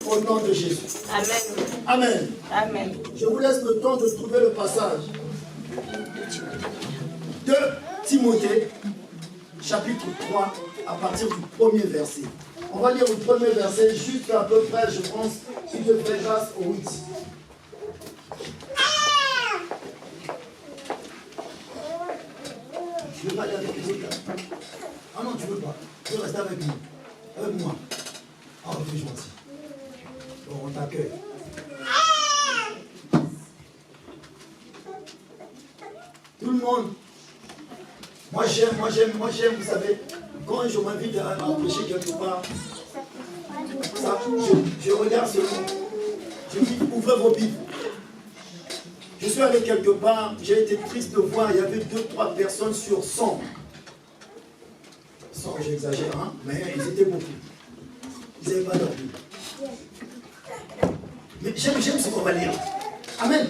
Au nom de Jésus. Amen. Amen. Amen. Je vous laisse le temps de trouver le passage. 2 Timothée, chapitre 3, à partir du premier verset. On va lire le premier verset jusqu'à peu près, je pense, si Dieu fait grâce, au 8. Tu veux pas aller avec les autres là? Ah non, tu veux pas. Tu veux rester avec nous. Avec moi. Ah, tu es gentil. Bon, on t'accueille. Tout le monde. Moi j'aime, vous savez, quand je m'invite à prêcher quelque part, ça, je regarde ce nom. Je dis, ouvrez vos Bibles. Je suis allé quelque part, j'ai été triste de voir, il y avait 2-3 personnes sur 100. 100, j'exagère, hein, mais ils étaient beaucoup. Ils n'avaient pas leur Bible. Mais j'aime ce qu'on va lire. Amen.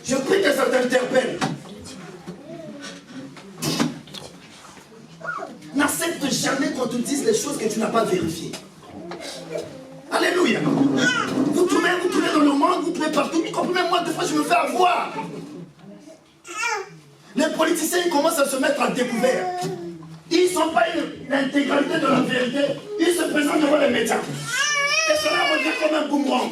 Je prie que ça t'interpelle. N'accepte jamais qu'on te dise les choses que tu n'as pas vérifiées. Alléluia. Vous tournez dans le monde, vous tournez partout, y compris même moi, des fois je me fais avoir. Les politiciens ils commencent à se mettre à découvert. Ils ne sont pas l'intégralité de la vérité, ils se présentent devant les médias. Et cela revient comme un boomerang.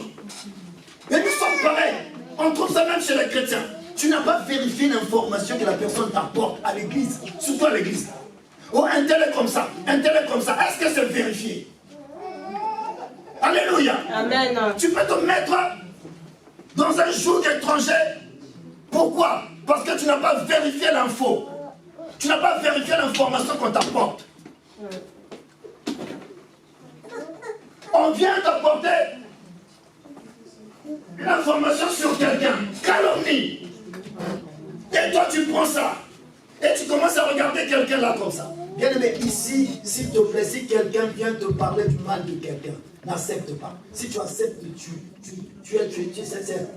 Et nous sommes pareils. On trouve ça même chez les chrétiens. Tu n'as pas vérifié l'information que la personne t'apporte à l'église, surtout à l'église. Oh, un tel est comme ça, un tel est comme ça. Est-ce que c'est vérifié? Alléluia. Amen. Tu peux te mettre dans un joug étranger. Pourquoi? Parce que tu n'as pas vérifié l'info. Tu n'as pas vérifié l'information qu'on t'apporte. On vient t'apporter l'information sur quelqu'un. Calomnie. Et toi tu prends ça. Et tu commences à regarder quelqu'un là comme ça. Bien aimé, ici, s'il te plaît, si quelqu'un vient te parler du mal de quelqu'un, n'accepte pas. Si tu acceptes,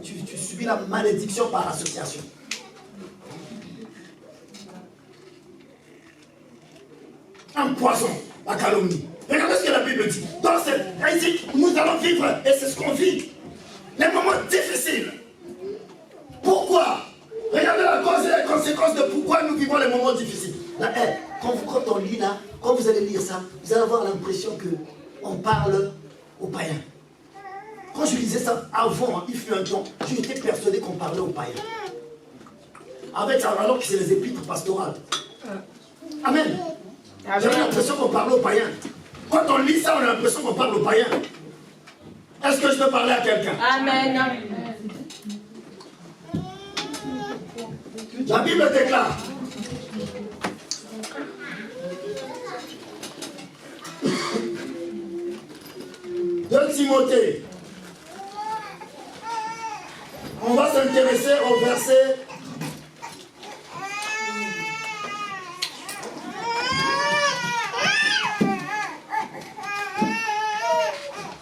tu subis la malédiction par association. Un poison, la calomnie. Regardez ce que la Bible dit. Dans cette, ici, nous allons vivre, et c'est ce qu'on vit, les moments difficiles. Pourquoi? Regardez la cause et les conséquences de pourquoi nous vivons les moments difficiles. Là, quand on lit là, quand vous allez lire ça, vous allez avoir l'impression qu'on parle aux païens. Quand je lisais ça avant, il fut un temps, j'étais persuadé qu'on parlait aux païens. Avec ça, alors que c'est les épîtres pastorales. Amen. J'avais l'impression qu'on parlait aux païens. Quand on lit ça, on a l'impression qu'on parle aux païens. Est-ce que je peux parler à quelqu'un? Amen. La Bible déclare. De Timothée. On va s'intéresser au verset.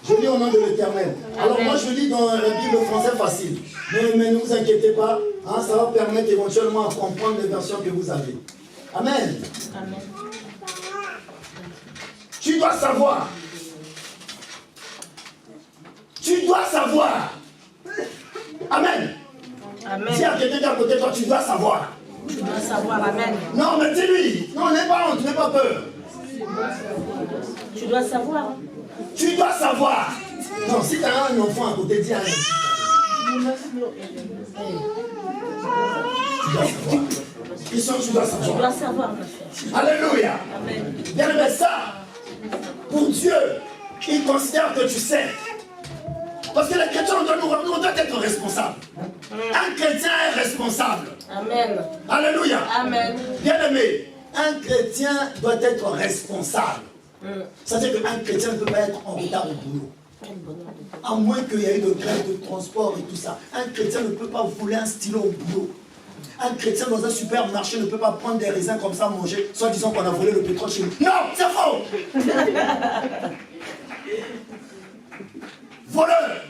Je lis au nom de l'Éternel. Alors moi je lis dans la Bible françaais facile. Mais ne vous inquiétez pas, hein, ça va permettre éventuellement de comprendre les versions que vous avez. Amen. Amen. Tu dois savoir. Tu dois savoir. Amen. Amen. Si à quelqu'un à côté de toi, tu dois savoir. Tu dois savoir. Amen. Non, mais dis-lui. Non, n'aie pas honte, n'aie pas peur. Tu dois savoir. Tu dois savoir. Non, si tu as un enfant à côté, dis à un. Tu dois savoir. Ils sont, tu dois savoir. Tu dois savoir, ma fille. Alléluia. Amen. Bien, mais ça, pour Dieu, il considère que tu sais. Parce que les chrétiens, on doit être responsables. Un chrétien est responsable. Amen. Alléluia. Amen. Bien aimé, un chrétien doit être responsable. C'est-à-dire qu'un chrétien ne peut pas être en retard au boulot. À moins qu'il y ait eu de grève de transport et tout ça. Un chrétien ne peut pas voler un stylo au boulot. Un chrétien dans un supermarché ne peut pas prendre des raisins comme ça, manger, soit disant qu'on a volé le pétrole chez nous. Non, c'est faux. Voleur.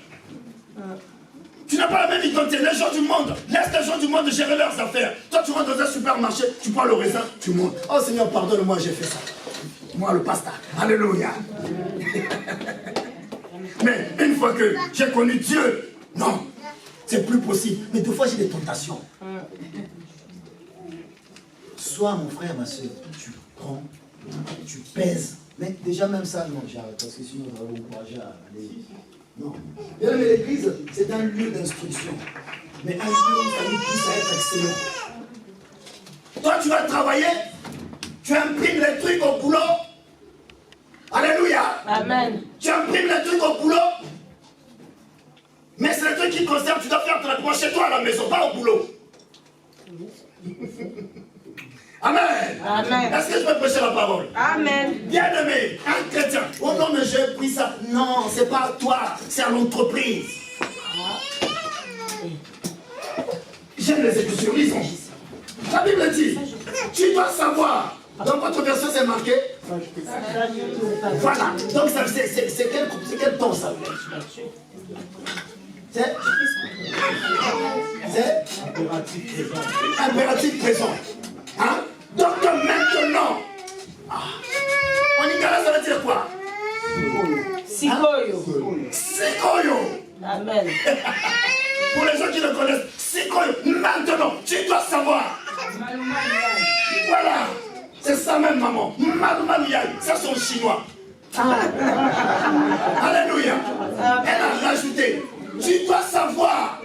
Tu n'as pas la même identité. Les gens du monde, laisse les gens du monde gérer leurs affaires. Toi, tu rentres dans un supermarché, tu prends le raisin, tu montes. Oh Seigneur, pardonne-moi, j'ai fait ça. Moi, le pasteur. Alléluia. Mais une fois que j'ai connu Dieu, non, c'est plus possible. Mais des fois, j'ai des tentations. Soit mon frère, ma soeur, tu prends, tu pèses. Mais déjà même ça, non, j'arrête, parce que sinon, on va vous encourager à aller. Non. Bien, mais l'église, c'est un lieu d'instruction. Mais un lieu où ça nous pousse à être excellent. Toi, tu vas travailler, tu imprimes les trucs au boulot. Alléluia. Amen. Tu imprimes les trucs au boulot. Mais c'est les trucs qui concernent, tu dois faire traitement chez toi à la maison, pas au boulot. Amen. Amen. Est-ce que je peux prêcher la parole? Amen. Bien-aimé, un chrétien. Oh non, mais j'ai pris ça. Non, c'est pas à toi, c'est à l'entreprise. J'aime les écritures, lisons. La Bible dit, tu dois savoir. Dans votre version, c'est marqué. Voilà. Donc, c'est quel temps ça? C'est impératif présent. Hein? Donc maintenant, en Igala, ça veut dire quoi? Sikoyo. Sikoyo. Amen. Pour les gens qui le connaissent, Sikoyo. Maintenant, tu dois savoir. Voilà. C'est ça même, maman. Malumaluyai. Ça, c'est en chinois. Alléluia. Elle a rajouté. Tu dois savoir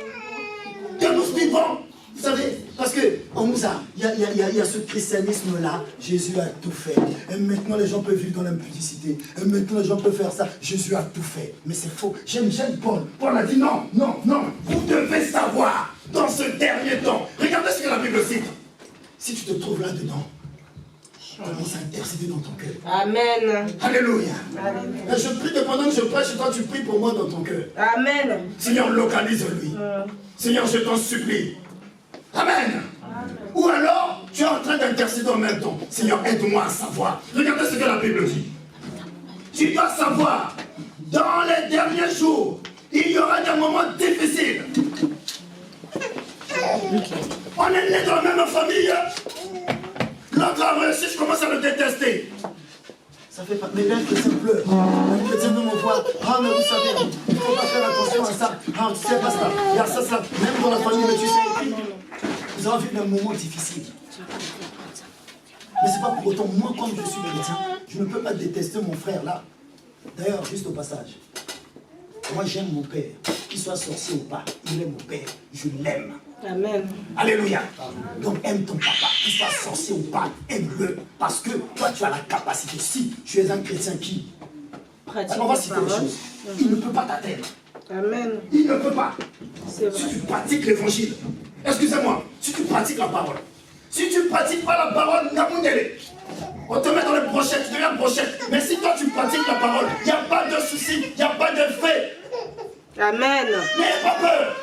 que nous vivons. Vous savez, parce qu'on nous a, il y a ce christianisme-là, Jésus a tout fait. Et maintenant les gens peuvent vivre dans l'impudicité. Et maintenant les gens peuvent faire ça, Jésus a tout fait. Mais c'est faux. J'aime Paul. Paul a dit non, non, non. Vous devez savoir, dans ce dernier temps. Regardez ce que la Bible cite. Si tu te trouves là-dedans, commence à intercéder dans ton cœur. Amen. Alléluia. Amen. Et je prie que pendant que je prêche, toi tu pries pour moi dans ton cœur. Amen. Seigneur, localise-lui. Seigneur, je t'en supplie. Amen. Ou alors, tu es en train d'intercéder en même temps. Seigneur, aide-moi à savoir. Regardez ce que la Bible dit. Tu dois savoir, dans les derniers jours, il y aura des moments difficiles. On est né dans la même famille. L'autre a réussi, je commence à le détester. Ça fait pas. Mais même que ça pleure. Un chrétien de me voit. Ah, mais vous savez, il ne faut pas faire attention à ça. Ah, tu sais pas ça. Il y a ça, ça. Même dans la famille, mais tu sais. Nous avons vécu un moment difficile. Mais c'est pas pour autant, moi, comme je suis chrétien, je ne peux pas détester mon frère là. D'ailleurs, juste au passage. Moi, j'aime mon père. Qu'il soit sorcier ou pas, il est mon père. Je l'aime. Amen. Alléluia. Donc aime ton papa, qu'il soit sorcier ou pas, aime-le. Parce que toi tu as la capacité. Si tu es un chrétien qui Pratique. on va citer les choses. Il ne peut pas t'atteindre. Amen. Il ne peut pas. C'est vrai. Si tu pratiques l'évangile, excusez-moi, si tu pratiques la parole, si tu ne pratiques pas la parole, on te met dans les brochettes, tu deviens brochette. Mais si toi tu pratiques la parole, il n'y a pas de souci, il n'y a pas de fait. Amen. N'ayez pas peur.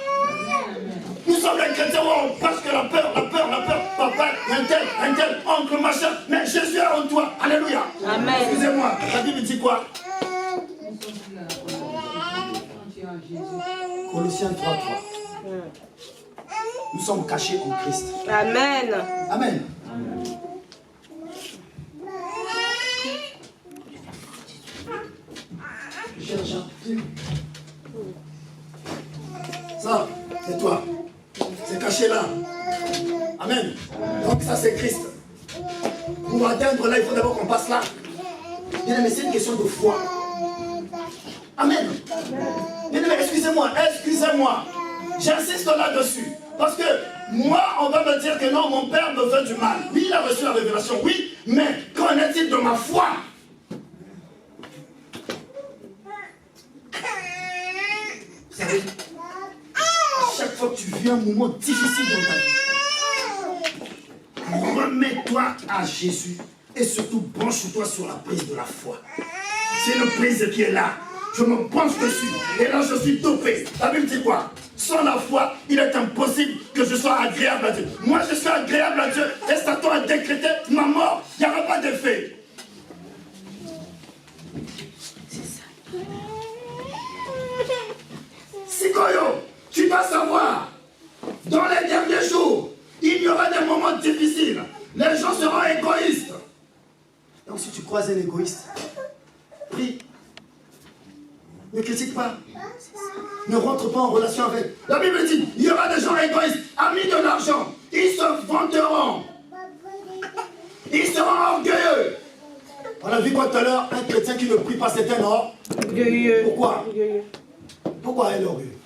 Nous sommes les chrétiens où on pense que la peur, papa, un tel, oncle, machin. Mais Jésus est en toi. Alléluia. Amen. Excusez-moi, la Bible dit quoi? Colossiens 3:3. Nous sommes cachés en Christ. Amen. Amen. Ça, c'est toi. C'est caché là. Amen. Donc ça c'est Christ. Pour atteindre là, il faut d'abord qu'on passe là. Bien aimé, c'est une question de foi. Amen. Bien aimé, excusez-moi. J'insiste là-dessus. Parce que moi, on va me dire que non, mon père me veut du mal. Oui, il a reçu la révélation, oui, mais qu'en est-il de ma foi? Vous savez, à chaque fois que tu vis un moment difficile dans ta vie, remets-toi à Jésus et surtout branche-toi sur la prise de la foi. C'est une prise qui est là. Je me penche dessus et là je suis dopé. La Bible dit quoi? Sans la foi, il est impossible que je sois agréable à Dieu. Moi je suis agréable à Dieu et Satan a décrété ma mort. Il n'y aura pas d'effet. Sikoyo, tu dois savoir, dans les derniers jours, il y aura des moments difficiles. Les gens seront égoïstes. Donc si tu croises un égoïste, prie. Ne critique pas. Ne rentre pas en relation avec. La Bible dit, il y aura des gens égoïstes, amis de l'argent. Ils se vanteront. Ils seront orgueilleux. On a vu quoi tout à l'heure, un chrétien qui ne prie pas, c'est un orgueilleux. Pourquoi? Pourquoi elle est orgueilleux?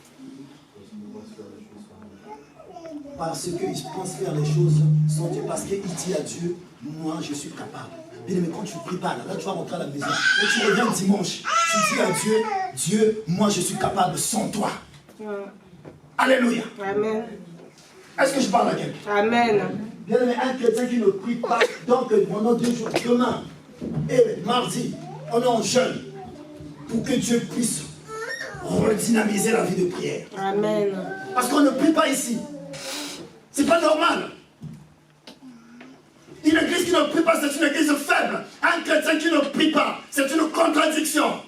Parce qu'il pense faire les choses sans Dieu. Parce qu'il dit à Dieu, moi je suis capable. Bien mais quand tu ne pries pas, là tu vas rentrer à la maison. Et tu reviens dimanche. Tu dis à Dieu, Dieu, moi je suis capable sans toi. Alléluia. Amen. Est-ce que je parle à quelqu'un? Amen. Bien aimé, un chrétien qui ne prie pas, donc pendant 2 jours, demain et mardi, on est en jeûne pour que Dieu puisse redynamiser la vie de prière. Amen. Parce qu'on ne prie pas ici. C'est pas normal. Une église qui ne prie pas, c'est une église faible. Un chrétien qui ne prie pas, c'est une contradiction.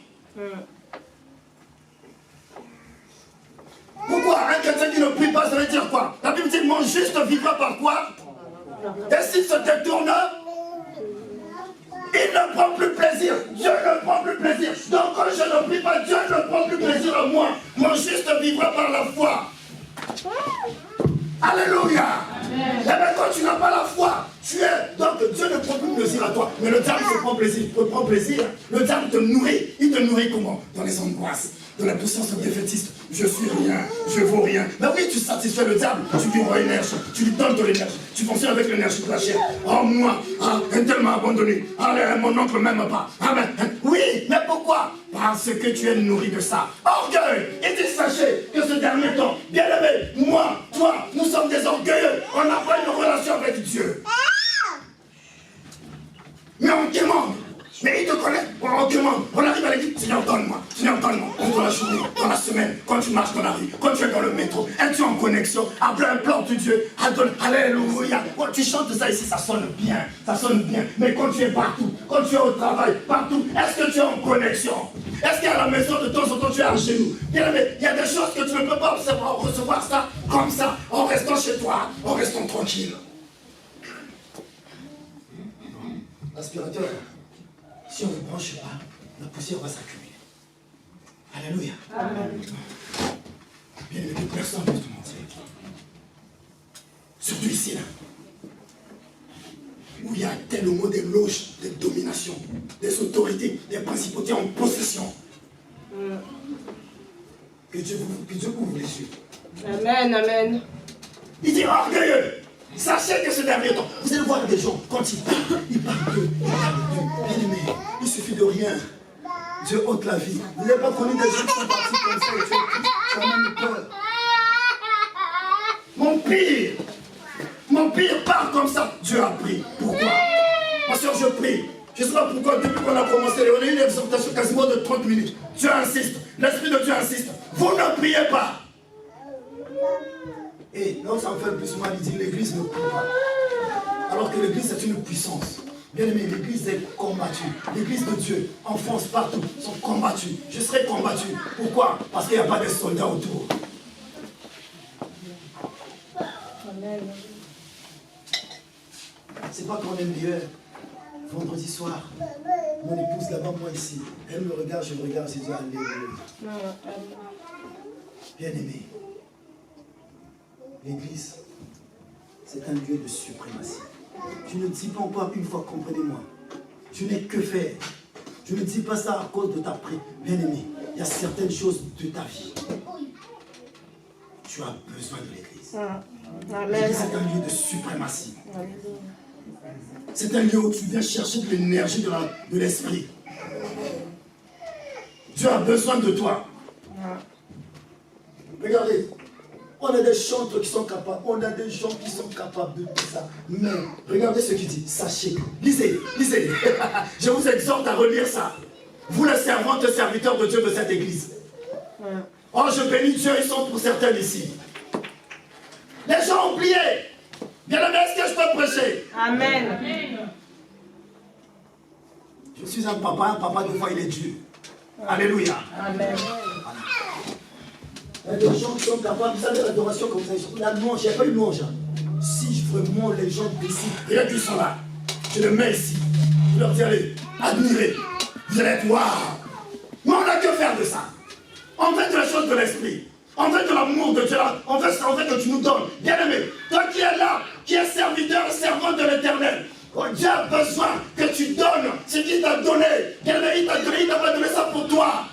Pourquoi? Un chrétien qui ne prie pas, ça veut dire quoi? La Bible dit, mon juste vivra par quoi? Et s'il se détourne, il ne prend plus plaisir. Dieu ne prend plus plaisir. Donc quand je ne prie pas, Dieu ne prend plus plaisir en moi. Mon juste vivra par la foi. Alléluia. Et bien quand tu n'as pas la foi, tu es. Donc Dieu ne prend plus plaisir à toi. Mais le diable te prend plaisir. Il te prend plaisir. Le diable te nourrit. Il te nourrit comment? Dans les angoisses, dans la puissance défaitiste. Je suis rien, je vaux rien. Mais oui, tu satisfais le diable, tu lui rends énergie, tu lui donnes de l'énergie, tu fonctionnes avec l'énergie de la chair. Oh moi, un tel m'a abandonné, mon oncle m'aime pas. Oui, mais pourquoi? Parce que tu es nourri de ça. Orgueil. Et dit, sachez que ce dernier temps, bien aimé, moi, toi, nous sommes des orgueilleux. On n'a pas une relation avec Dieu. Mais on demande. Mais il te connaît, on demande, on arrive à l'église, Seigneur donne-moi, dans la journée, dans la semaine, quand tu marches dans la rue, quand tu es dans le métro, es-tu en connexion, implante Dieu, alléluia, quand tu chantes ça ici, ça sonne bien, mais quand tu es partout, quand tu es au travail, partout, est-ce que tu es en connexion? Est-ce qu'à la maison de temps en temps tu es à genoux? Bien, mais il y a des choses que tu ne peux pas recevoir ça, comme ça, en restant chez toi, en restant tranquille. Aspirateur. Si on ne branche pas, la poussière va s'accumuler. Alléluia. Amen. Bien aimé, personne ne peut te mentir. Surtout ici, là. Où il y a tellement de loges de domination, des autorités, des principautés en possession. Que Dieu ouvre les yeux. Amen, amen. Il dit orgueilleux. Sachez que ce dernier temps, vous allez voir des gens, quand ils parlent d'eux. Bien aimé, il suffit de rien. Dieu ôte la vie. Vous n'avez pas connu des gens qui sont partis comme ça et tu as même peur. Mon pire part comme ça. Dieu a pris. Pourquoi? Parce que je prie. Je ne sais pas pourquoi, depuis qu'on a commencé, on a eu une exhortation quasiment de 30 minutes. Dieu insiste. L'Esprit de Dieu insiste. Vous ne priez pas. Et là où ça me fait le plus mal, il dit l'église ne prie pas. Alors que l'église c'est une puissance. Bien aimé, l'église est combattue. L'église de Dieu, en France, partout, sont combattues. Je serai combattu. Pourquoi? Parce qu'il n'y a pas de soldats autour. Amen. C'est pas qu'on est meilleur. Vendredi soir, mon épouse là-bas, moi ici. Elle me regarde, je me regarde, c'est Dieu, alléluia. Bien aimé. L'église, c'est un lieu de suprématie. Je ne dis pas encore une fois, comprenez-moi. Je n'ai que faire. Je ne dis pas ça à cause de ta prière. Bien-aimé, il y a certaines choses de ta vie. Tu as besoin de l'église. L'église, c'est un lieu de suprématie. C'est un lieu où tu viens chercher de l'énergie de l'esprit. Dieu a besoin de toi. Regardez. On a des chantres qui sont capables, on a des gens qui sont capables de tout ça. Mais regardez ce qu'il dit, sachez, lisez. Je vous exhorte à relire ça. Vous les servantes et serviteurs de Dieu de cette église. Oh, je bénis Dieu, ils sont pour certains ici. Les gens ont oublié. Bien aimé, est-ce que je peux prêcher? Amen. Je suis un papa des fois il est Dieu. Alléluia. Amen. Voilà. Il y a des gens qui sont capables, vous savez, l'adoration comme ça, la louange, il n'y a pas une louange. Si vraiment les gens d'ici, rien qu'ils sont là, je les mets ici, je leur dis allez, admirez, vous allez être waouh. Mais on n'a que faire de ça. choses de l'esprit. On veut de l'amour de Dieu, on veut que tu nous donnes. Bien-aimé, toi qui es là, qui es serviteur et servant de l'Éternel, Dieu a besoin que tu donnes ce qu'il t'a donné. Bien-aimé, il t'a pas donné ça pour toi.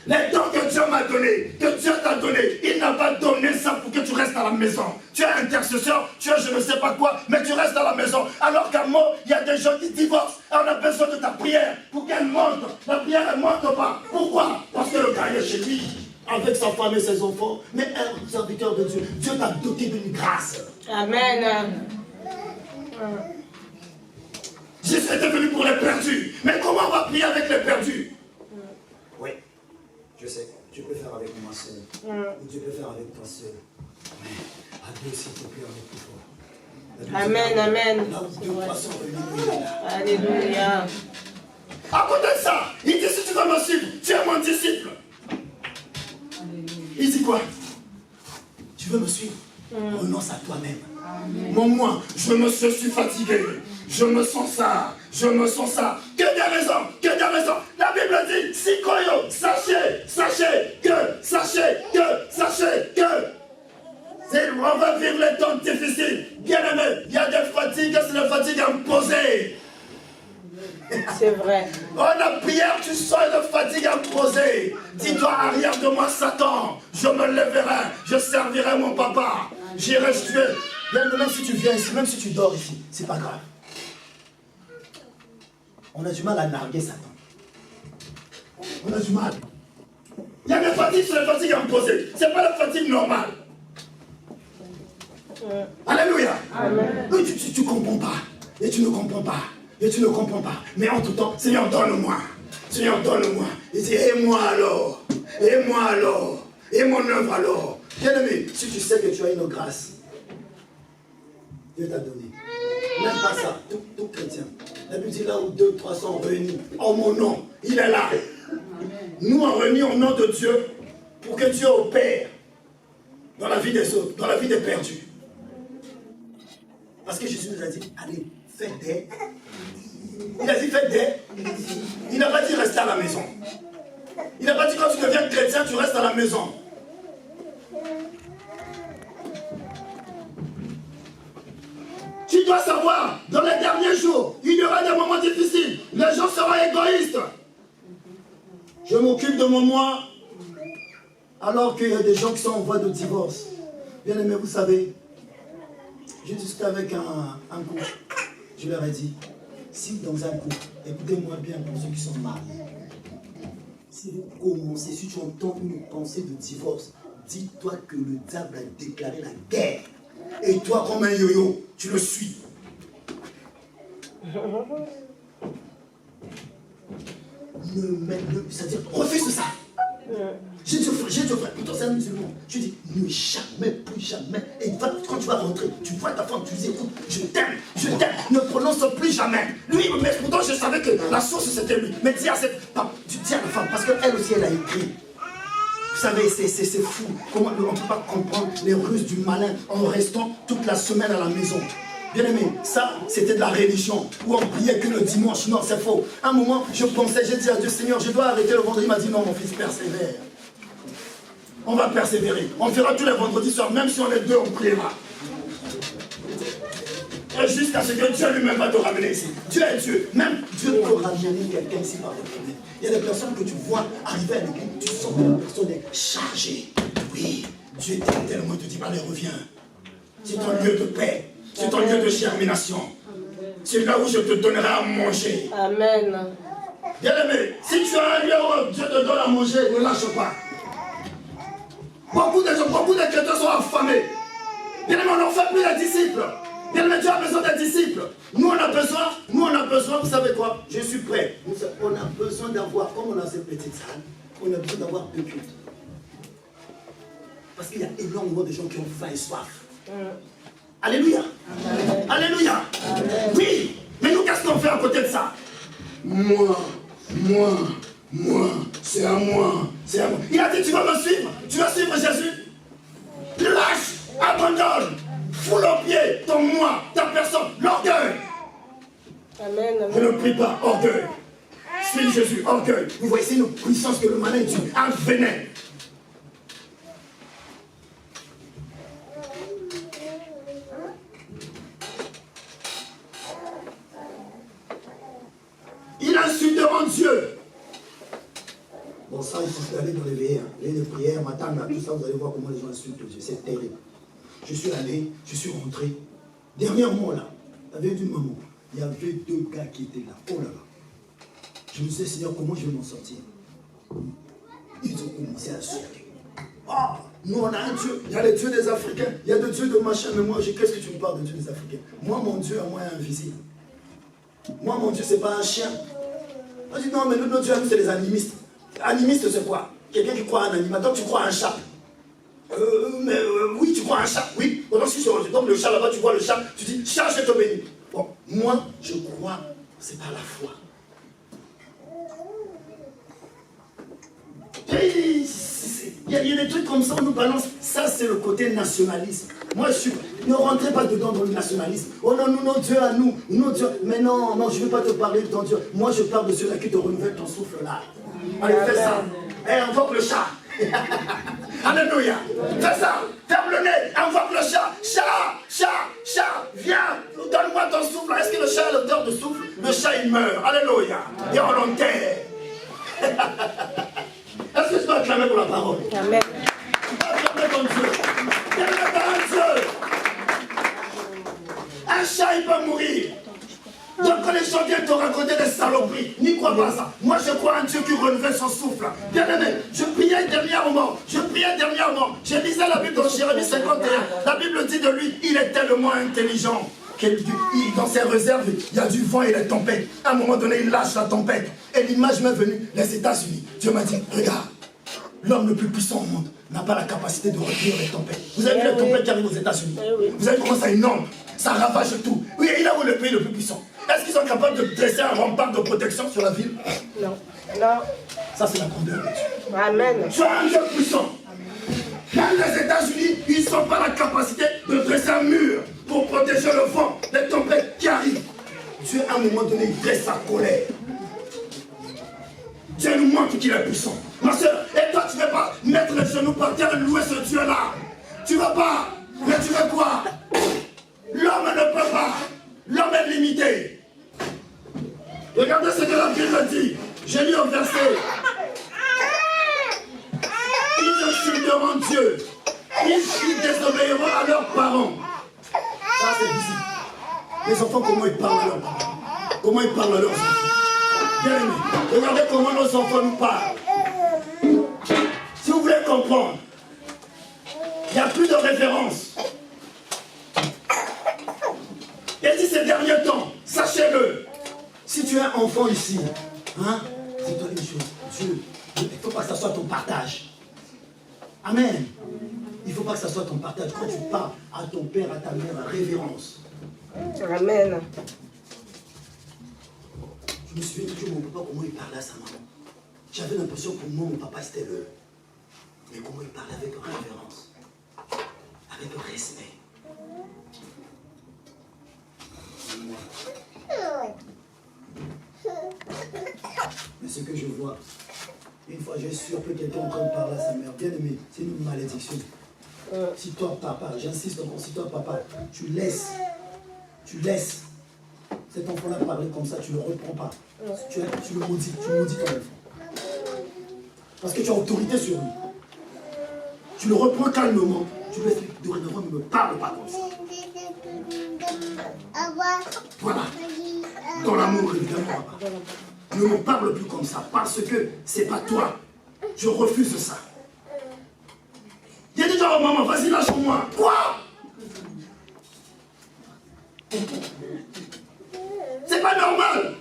Les dons que Dieu m'a donné, que Dieu t'a donné, il n'a pas donné ça pour que tu restes à la maison. Tu es intercesseur, tu es je ne sais pas quoi, mais tu restes à la maison. Alors qu'à mot, il y a des gens qui divorcent. On a besoin de ta prière pour qu'elle monte. La prière, elle ne monte pas. Pourquoi? Parce que le gars est chez lui, avec sa femme et ses enfants, mais un serviteur de Dieu. Dieu t'a doté d'une grâce. Amen. Jésus était venu pour les perdus. Mais comment on va prier avec les perdus? Oui. Je sais, tu peux faire avec moi seul. Ou tu peux faire avec toi seul. Mais à deux, s'il te plaît, avec toi. Amen, amen. Là où deux, trois sont réunis. Alléluia. À côté de ça, il dit si tu veux me suivre, tu es mon disciple. Il dit quoi? Tu veux me suivre? Renonce à toi-même. Moi, je suis fatigué. Je me sens ça. Je me sens ça. Que des raisons. Que des raisons. La Bible dit, Sikoyo, sachez que. On va vivre les temps difficiles. Bien aimé, il y a des fatigues, c'est des fatigues imposées. C'est vrai. Oh, la prière, tu sors de fatigue imposée. Dis-toi, arrière de moi, Satan. Je me lèverai, je servirai mon papa. J'irai tuer. Même si tu viens ici, même si tu dors ici, c'est pas grave. On a du mal à narguer Satan. On a du mal. Il y a des fatigues, c'est des fatigues imposées. C'est pas la fatigue normale. Alléluia. Amen. Oui, tu ne comprends pas. Et tu ne comprends pas. Et tu ne comprends pas. Mais en tout temps, Seigneur, donne-moi. Seigneur, donne-moi. Il dit, et moi alors. Et moi alors. Et mon œuvre alors. Bien-aimé, si tu sais que tu as une grâce, Dieu t'a donné. Même pas ça, tout chrétien. La Bible dit là où 2 ou 3 sont réunis, en mon nom, il est là. Nous on réunit au nom de Dieu pour que Dieu opère dans la vie des autres, dans la vie des perdus. Parce que Jésus nous a dit, allez, faites des. Il a dit faites des. Il n'a pas dit rester à la maison. Il n'a pas dit quand tu deviens chrétien, tu restes à la maison. Tu dois savoir, dans les derniers jours, il y aura des moments difficiles. Les gens seront égoïstes. Je m'occupe de mon moi, alors qu'il y a des gens qui sont en voie de divorce. Bien aimé, vous savez, j'ai discuté avec un couple. Je leur ai dit, si dans un couple, écoutez-moi bien pour ceux qui sont mariés, si vous commencez, si tu entends une pensée de divorce, dis-toi que le diable a déclaré la guerre. Et toi, comme un yo-yo, tu le suis. C'est-à-dire, refuse ça. J'ai dit, frère, pourtant c'est un musulman. Je dis, ne jamais, plus jamais. Et quand tu vas rentrer, tu vois ta femme, tu dis, écoute, je t'aime, ne prononce plus jamais. Lui, mais pourtant je savais que la source c'était lui. Mais dis à cette femme, tu dis à la femme, parce qu'elle aussi elle a écrit. Vous savez, c'est fou. Comment on ne peut pas comprendre les ruses du malin en restant toute la semaine à la maison. Bien aimé, ça, c'était de la religion, où on priait que le dimanche. Non, c'est faux. Un moment, je pensais, j'ai dit à Dieu, Seigneur, je dois arrêter le vendredi. Il m'a dit, non, mon fils, persévère. On va persévérer. On fera tous les vendredis soirs, même si on est deux, on priera. Et jusqu'à ce que Dieu lui-même va te ramener ici. Dieu est Dieu. Même Dieu peut ramener quelqu'un ici par des problèmes. Il y a des personnes que tu vois arriver à l'église, tu sens que la personne est chargée. Oui, Dieu t'aime tellement, il te dit, allez, reviens. C'est ton lieu de paix. C'est ton lieu de germination. C'est là où je te donnerai à manger. Amen. Bien-aimé, si tu as un lieu où Dieu te donne à manger, ne lâche pas. Beaucoup de chrétiens sont affamés. Bien-aimé, on n'en fait plus les disciples. Bien-aimé, tu as besoin des disciples. Nous, on a besoin, vous savez quoi? Je suis prêt. On a besoin d'avoir, comme on a cette petite salle, on a besoin d'avoir 2 cultes. Parce qu'il y a énormément de gens qui ont faim et soif. Alléluia. Amen. Alléluia. Amen. Oui, mais nous, qu'est-ce qu'on fait à côté de ça? Moi, c'est à moi. Il a dit, tu vas me suivre, tu vas suivre Jésus. Lâche, abandonne, foule au pied ton moi, ta personne, l'orgueil. Amen, amen. Je ne prie pas, orgueil. Suis Jésus, orgueil. Vous voyez, c'est une puissance que le malin tue, un venin. suffit d'aller dans les veillées, les prières, matin, tout ça, vous allez voir comment les gens insultent Dieu. C'est terrible. Je suis allé, je suis rentré. Dernièrement, là, il y avait une maman. Il y avait 2 gars qui étaient là. Oh là là. Je me disais, Seigneur, comment je vais m'en sortir? Ils ont commencé à insulter. Ah, nous on a un Dieu. Il y a les dieux des Africains. Il y a des dieux de machin. Mais moi, qu'est-ce que tu me parles de Dieu des Africains? Moi, mon Dieu, à moi, est invisible. Moi, mon Dieu, c'est pas un chien. On dit non, mais notre Dieu à nous, c'est les animistes. Animiste, c'est quoi? Quelqu'un qui croit à un animal. Donc, tu crois à un chat. Oui, tu crois à un chat. Oui. Donc, si je tombe le chat là-bas, tu vois le chat. Tu dis, chat, je te bénis. Bon, moi, je crois, c'est par la foi. Il y a des trucs comme ça, on nous balance. Ça, c'est le côté nationalisme. Moi, ne rentrez pas dedans dans le nationalisme. Oh non, non, Dieu à nous. Non, Dieu. Mais non, non, je ne veux pas te parler de ton Dieu. Moi, je parle de ceux-là qui te renouvellent ton souffle là. Allez, fais ça. Et invoque le chat. Alléluia. Fais ça. Ferme le nez. Invoque le chat. Chat, chat, chat. Viens. Donne-moi ton souffle. Est-ce que le chat a l'odeur de souffle? Le chat, il meurt. Alléluia. Et on l'enterre. Est-ce que tu vas acclamer pour la parole? Amen. Tu vas acclamer ton Dieu. Viens mettre un Dieu. Un chat, il peut mourir. Donc quand les gens viennent te raconter des saloperies, n'y crois pas ça. Moi je crois à un Dieu qui renouvelle son souffle. Bien aimé, je priais dernièrement. Je lisais la Bible dans Jérémie 51. La Bible dit de lui, il est tellement intelligent. Dans ses réserves, il y a du vent et des tempêtes. À un moment donné, il lâche la tempête. Et l'image m'est venue, les États-Unis. Dieu m'a dit, regarde, l'homme le plus puissant au monde n'a pas la capacité de retenir les tempêtes. Vous avez vu les tempêtes qui arrivent aux États-Unis? Vous avez vu comment ça inonde? Ça ravage tout. Oui, il a où le pays le plus puissant? Est-ce qu'ils sont capables de dresser un rempart de protection sur la ville? Non. Non. Ça, c'est la grandeur de Dieu. Amen. Tu as un Dieu puissant. Dans les États-Unis, ils n'ont pas la capacité de dresser un mur pour protéger le vent, les tempêtes qui arrivent. Dieu, à un moment donné, il dresse sa colère. Dieu nous montre qu'il est puissant. Ma soeur, et toi, tu ne vas pas mettre les genoux par terre et louer ce Dieu-là. Tu ne vas pas. Mais tu veux quoi? L'homme ne peut pas. L'homme est limité. Regardez ce que la Bible dit. Je lis au verset. Ils insulteront Dieu. Ils désobéiront à leurs parents. Ça, c'est visible. Les enfants, comment ils parlent à leurs parents? Comment ils parlent à leurs enfants? Bien aimé, regardez comment nos enfants nous parlent. Si vous voulez comprendre, il n'y a plus de référence. Et dit ces derniers temps, sachez-le, si tu es un enfant ici, hein, dis-toi une chose, Dieu, il ne faut pas que ça soit ton partage. Amen. Il ne faut pas que ça soit ton partage. Quand tu parles à ton père, à ta mère, à révérence. Amen. Je me souviens toujours de mon papa, comment il parlait à sa maman. J'avais l'impression que moi, mon papa, c'était le... Mais comment il parlait avec révérence, avec respect. Mais ce que je vois, une fois j'ai surpris quelqu'un en train de parler à sa mère, bien aimé, c'est une malédiction. Si toi, papa, j'insiste encore, si toi, papa, tu laisses cet enfant-là parler comme ça, tu ne le reprends pas. Tu le maudis ton enfant. Parce que tu as autorité sur lui. Tu le reprends calmement, tu lui expliques, dorénavant, ne me parle pas comme ça. Voilà. Dans l'amour, évidemment, papa. Ne me parle plus comme ça, parce que c'est pas toi. Je refuse ça. Il a dit, oh maman, vas-y, lâche-moi. Quoi? C'est pas normal.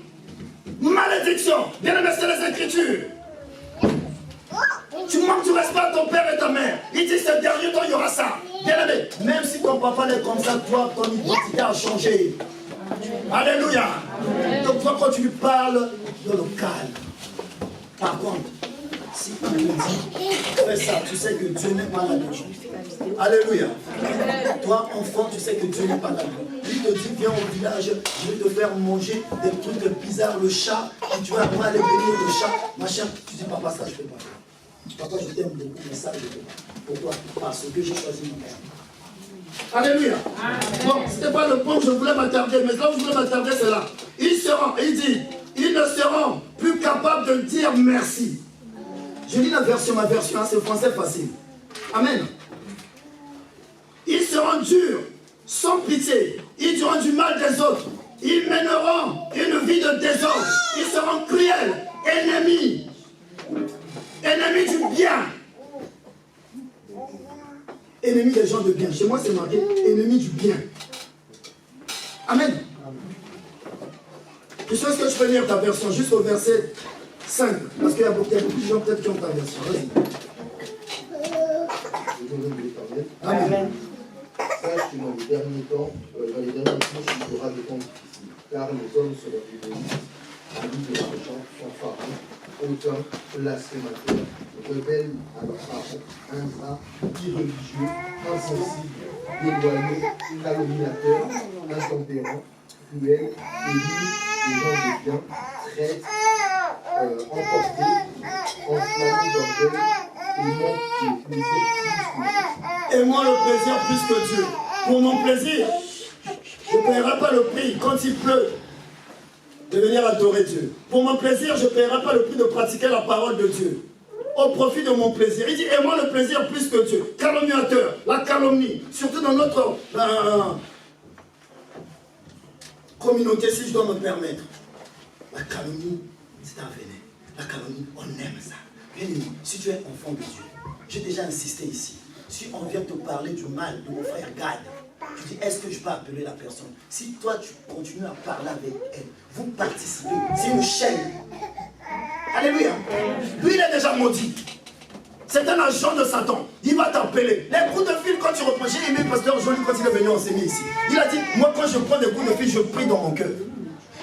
Malédiction. Bien aimé, c'est les Écritures. Tu manques du respect à ton père et ta mère. Il dit, ce dernier temps, il y aura ça. Bien aimé, même si ton papa est comme ça, toi, ton identité a changé. Alléluia. Donc toi, quand tu lui parles, dans le calme. Par contre, si on te dit, fais ça, tu sais que Dieu n'est pas là-dedans. Alléluia. Toi, enfant, tu sais que Dieu n'est pas là-dedans. Il te dit, viens au village, je vais te faire manger des trucs bizarres, le chat, et tu vas aller bénir le chat, machin. Tu dis, papa, ça, je ne peux pas. Papa, je t'aime beaucoup, mais ça, je ne peux pas. Pourquoi? Parce que j'ai choisi mon père. Alléluia. Bon, ce n'était pas le point que je voulais m'attarder, mais là où je voulais m'attarder, c'est là. Il dit, ils ne seront plus capables de dire merci. Je lis la version, ma version, hein, c'est le français facile. Amen. Ils seront durs, sans pitié. Ils diront du mal des autres. Ils mèneront une vie de désordre. Ils seront cruels, ennemis. Ennemis du bien. Ennemis des gens de bien. Chez moi, c'est marqué ennemis du bien. Amen. Je sais que je peux lire ta version jusqu'au verset 5. Parce qu'il y a beaucoup de gens peut-être qui ont ta version. Vas-y. Amen. Sache que dans les derniers temps, tu feras des temps difficiles, car les hommes seront égoïstes, amis de l'argent, fanfarons, hautains, blasphémateurs, rebelles à leurs parents, ingrats, irréligieux, insensibles, déloyaux, calomniateurs, intempérants, cruels, élis, des gens de bien, traîtres, emportés, enflammés d'orgueil, aimant le plaisir plus que Et moi le plaisir plus que Dieu. Pour mon plaisir, je ne paierai pas le prix quand il pleut de venir adorer Dieu. Pour mon plaisir, je ne paierai pas le prix de pratiquer la parole de Dieu. Au profit de mon plaisir. Il dit, et moi le plaisir plus que Dieu. Calomniateur, la calomnie, surtout dans notre communauté, si je dois me permettre. La calomnie, c'est un venin. La calomnie, on aime ça. Bien aimé, si tu es enfant de Dieu, j'ai déjà insisté ici. Si on vient te parler du mal de mon frère Gad, tu dis, est-ce que je peux appeler la personne? Si toi, tu continues à parler avec elle, vous participez. C'est une chaîne. Alléluia. Lui, il est déjà maudit. C'est un agent de Satan. Il va t'appeler. Les coups de fil, quand tu reprends, j'ai aimé Pasteur Joly quand il est venu enseigner ici. Il a dit, moi, quand je prends des coups de fil, je prie dans mon cœur.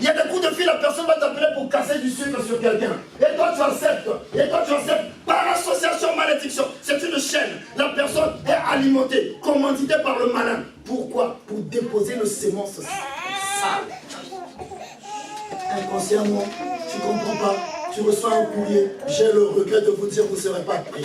Il y a des coups de fil, la personne va t'appeler pour casser du sucre sur quelqu'un. Et toi, tu acceptes. Et toi, tu acceptes. Par association, malédiction. C'est une chaîne. La personne est alimentée, commanditée par le malin. Pourquoi? Pour déposer le sémence sale. Inconsciemment, tu ne comprends pas. Tu reçois un courrier. J'ai le regret de vous dire que vous ne serez pas pris.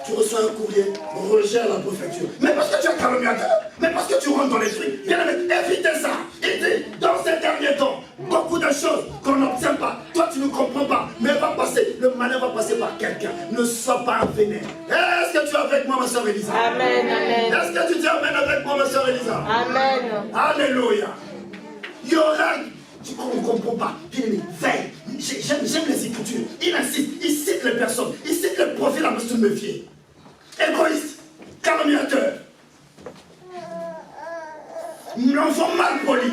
Tu reçois un courrier, rejet à la préfecture. Mais parce que tu es calomniateur, mais parce que tu rentres dans l'esprit. Bien aimé, évitez ça. Et dit, dans ces derniers temps, beaucoup de choses qu'on n'obtient pas. Toi, tu ne comprends pas, mais va passer. Le malin va passer par quelqu'un. Ne sois pas un vénère. Est-ce que tu es avec moi, ma soeur Elisa? Amen, amen. Est-ce que tu dis amen avec moi, ma soeur Elisa? Amen. Alléluia. Il y aura... Tu ne comprends pas. Bien aimé, veille. J'aime les écritures. Il insiste, il cite les personnes, il cite les profils à se méfier. Égoïste, calomniateur, l'enfant mal poli.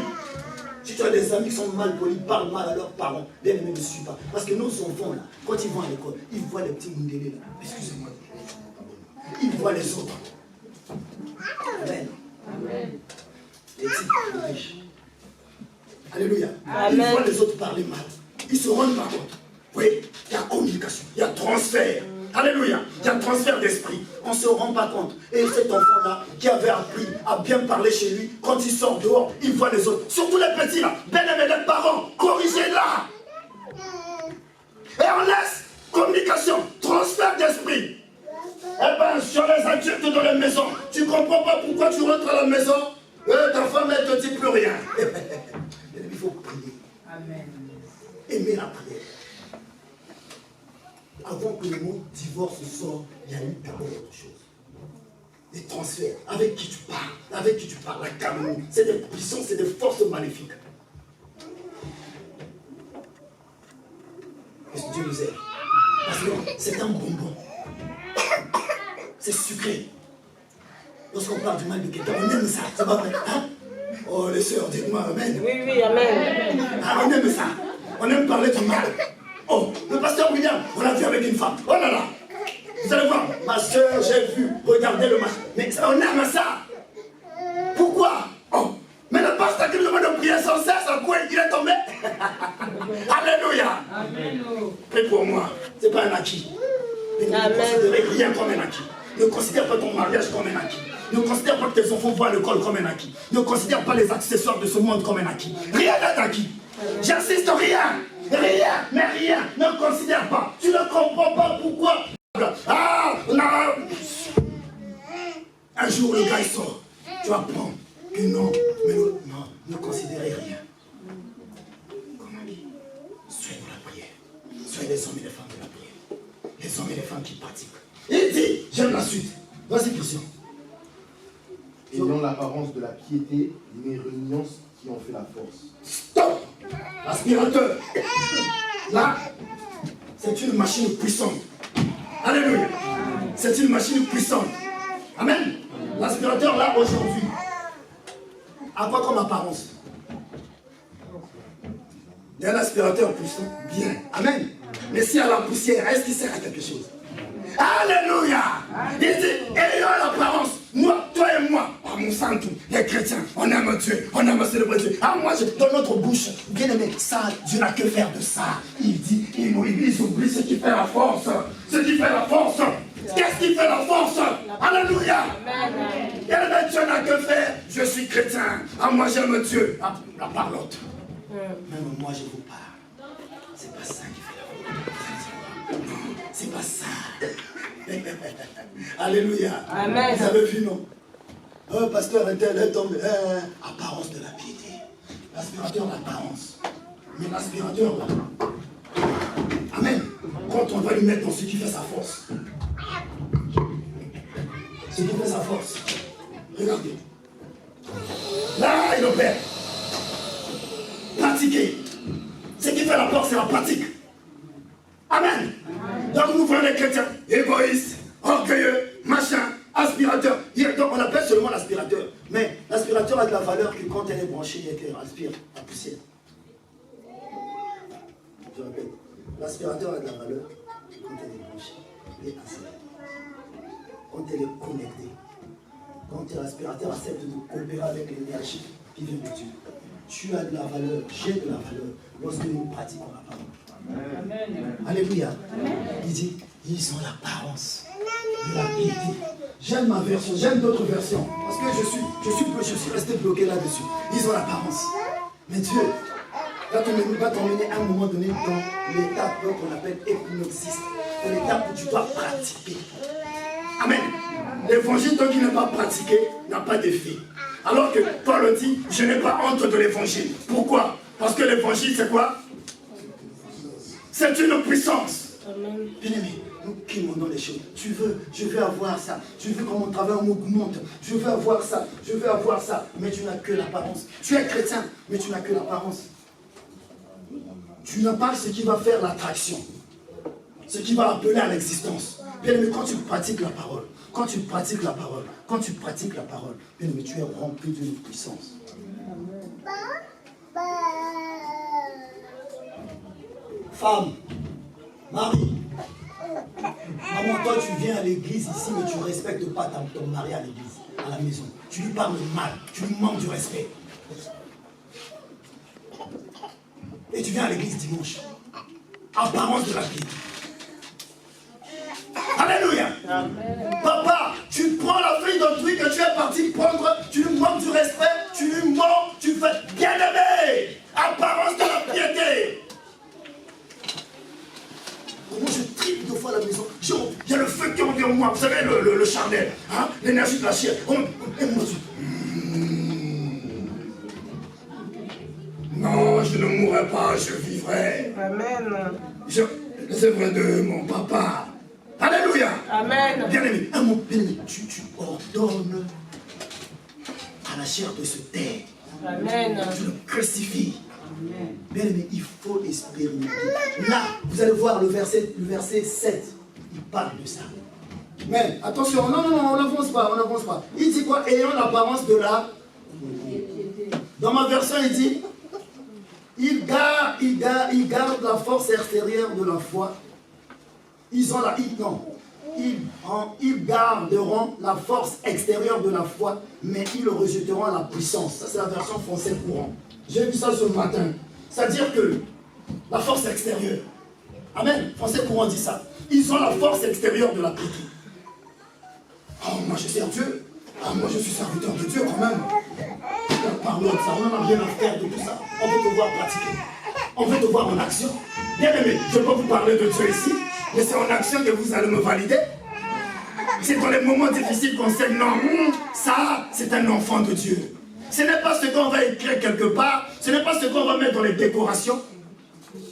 Si tu as des amis qui sont mal polis, parle mal à leurs parents, bien aimé, ne suis pas. Parce que nos enfants là, quand ils vont à l'école, ils voient les petits mundélés là. Excusez-moi. Ils voient les autres. Amen. Amen. Les petits riches. Alléluia. Amen. Ils voient les autres parler mal. Ils se rendent pas compte. Oui, il y a communication, il y a transfert. Alléluia. Il y a transfert d'esprit. On ne se rend pas compte. Et cet enfant-là, qui avait appris à bien parler chez lui, quand il sort dehors, il voit les autres. Surtout les petits là. Ben aimés les parents, corrigez-la. Et on laisse communication, transfert d'esprit. Eh bien, sur les adultes dans les maisons, tu ne comprends pas pourquoi tu rentres à la maison. Ta femme, elle ne te dit plus rien. Il faut prier. Amen. Aimer la prière. Avant que le mot divorce sorte, il y a eu d'abord autre chose. Des transferts. Avec qui tu parles. Avec qui tu parles. La calomnie. C'est des puissances, c'est des forces maléfiques. Que Dieu nous aide. Parce que c'est un bonbon. C'est sucré. Lorsqu'on parle du mal de quelqu'un, on aime ça. Ça va vrai. Hein? Oh les sœurs, dites-moi amen. Oui, oui, amen. Ah, on aime ça. On aime parler du mal. Oh, le pasteur William, on l'a vu avec une femme. Oh là là. Vous allez voir, ma soeur, j'ai vu, regardez le match. Mais on aime ça. Pourquoi? Oh, mais le pasteur qui nous demande de prier sans cesse, à quoi il est tombé? Alléluia. Amen. Prie pour moi. C'est pas un acquis. Ne considérez rien comme un acquis. Ne considère pas ton mariage comme un acquis. Ne considère pas que tes enfants vont à l'école comme un acquis. Ne considère pas les accessoires de ce monde comme un acquis. Rien n'est acquis. J'insiste, rien. Rien, mais rien. Ne considère pas. Tu ne comprends pas pourquoi. Ah, non. Un jour, le gars il sort. Tu apprends que non, mais non, ne considérez rien. Comme acquis. Soyez dans la prière. Soyez les hommes et les femmes de la prière. hommes et les femmes qui pratiquent. Il dit, j'aime la suite. Vas-y, Christian. Ayant l'apparence de la piété, mais reniant ce qui en fait la force. Stop! L'aspirateur. Là, c'est une machine puissante. Alléluia. C'est une machine puissante. Amen. L'aspirateur, là, aujourd'hui, a quoi comme apparence? Il y a un aspirateur puissant. Bien. Amen. Mais s'il y a la poussière, est-ce qu'il sert à quelque chose? Alléluia. Il dit, ayant l'apparence, moi, toi et moi, mon sang, les chrétiens, on aime Dieu, on aime célébrer Dieu. Ah, moi, dans notre bouche, bien aimé, ça, Dieu n'a que faire de ça. Il dit, il oublie ce qui fait la force. Ce qui fait la force. Qu'est-ce qui fait la force? Alléluia. Bien, Dieu n'a que faire. Je suis chrétien. Ah, moi, j'aime Dieu. Ah, la parlotte. Même moi, je vous parle. C'est pas ça qui fait la force. C'est pas ça. Alléluia. Amen. Vous avez vu, non? Un pasteur est tombé. Apparence de la piété. L'aspirateur, l'apparence. Mais l'aspirateur, là. Amen. Quand on va lui mettre dans ce qui fait sa force. Ce qui fait sa force. Regardez. Là, il opère. Pratiquer. Ce qui fait la force, c'est la pratique. Amen. Donc nous voyons les chrétiens égoïstes, orgueilleux, machin, aspirateur. Donc on appelle seulement l'aspirateur. Mais l'aspirateur a de la valeur que quand elle est branchée et qu'elle aspire la poussière. Je répète. L'aspirateur a de la valeur que quand elle est branchée et aspire. Quand elle est connectée. Quand l'aspirateur accepte de coopérer avec l'énergie qui vient de Dieu. Tu as de la valeur, j'ai de la valeur lorsque nous pratiquons la parole. Amen. Alléluia. Amen. Il dit, ils ont l'apparence de la piété. J'aime ma version, j'aime d'autres versions. Parce que je suis resté bloqué là-dessus. Ils ont l'apparence. Mais Dieu va t'emmener à un moment donné dans l'étape qu'on appelle épinoxiste. Dans l'étape où tu dois pratiquer. Amen. L'évangile, tant qu'il n'est pas pratiqué, n'a pas d'effet. Alors que Paul dit, je n'ai pas honte de l'évangile. Pourquoi? Parce que l'évangile, c'est quoi? C'est une puissance. Bien-aimé, nous qui demandons les choses. Tu veux, je veux avoir ça. Tu veux que mon travail m'augmente. Je veux avoir ça. Je veux avoir ça. Mais tu n'as que l'apparence. Tu es chrétien, mais tu n'as que l'apparence. Tu n'as pas ce qui va faire l'attraction. Ce qui va appeler à l'existence. Bien-aimé, quand tu pratiques la parole, quand tu pratiques la parole, bien-aimé, tu es rempli d'une puissance. Femme, mari, maman, toi tu viens à l'église ici, mais tu ne respectes pas ton mari à l'église, à la maison. Tu lui parles mal, tu lui manques du respect. Et tu viens à l'église dimanche. Apparence de la piété. Alléluia. Amen. Papa, tu prends la fille d'autrui que tu es parti prendre, tu lui manques du respect, tu lui manques, tu fais bien-aimé. Apparence de la piété. Moi je tripe deux fois à la maison. Il y a le feu qui revient en moi. Vous savez, le charnel, hein? L'énergie de la chair. Et moi non, je ne mourrai pas, je vivrai. Amen. C'est vrai de mon papa. Alléluia. Amen. Bien-aimé, mon bien-aimé, tu ordonnes à la chair de se taire. Amen. Tu le crucifies. Bien-aimé, il faut expérimenter. Là, vous allez voir le verset 7. Il parle de ça. Mais attention, non, on n'avance pas. Il dit quoi? Ayant l'apparence de la... Dans ma version, il dit, il garde la force extérieure de la foi. Ils garderont la force extérieure de la foi, mais ils rejetteront la puissance. Ça, c'est la version française courante. J'ai vu ça ce matin. C'est-à-dire que la force extérieure. Amen. Français courant dit ça. Ils ont la force extérieure de la piété. Oh, moi je sers Dieu. Ah, moi je suis serviteur de Dieu quand même. Parlons de ça, on n'en a rien à faire de tout ça. On veut te voir pratiquer. On veut te voir en action. Bien aimé, je peux vous parler de Dieu ici, mais c'est en action que vous allez me valider. C'est dans les moments difficiles qu'on sait, non, ça, c'est un enfant de Dieu. Ce n'est pas ce qu'on va écrire quelque part, ce n'est pas ce qu'on va mettre dans les décorations,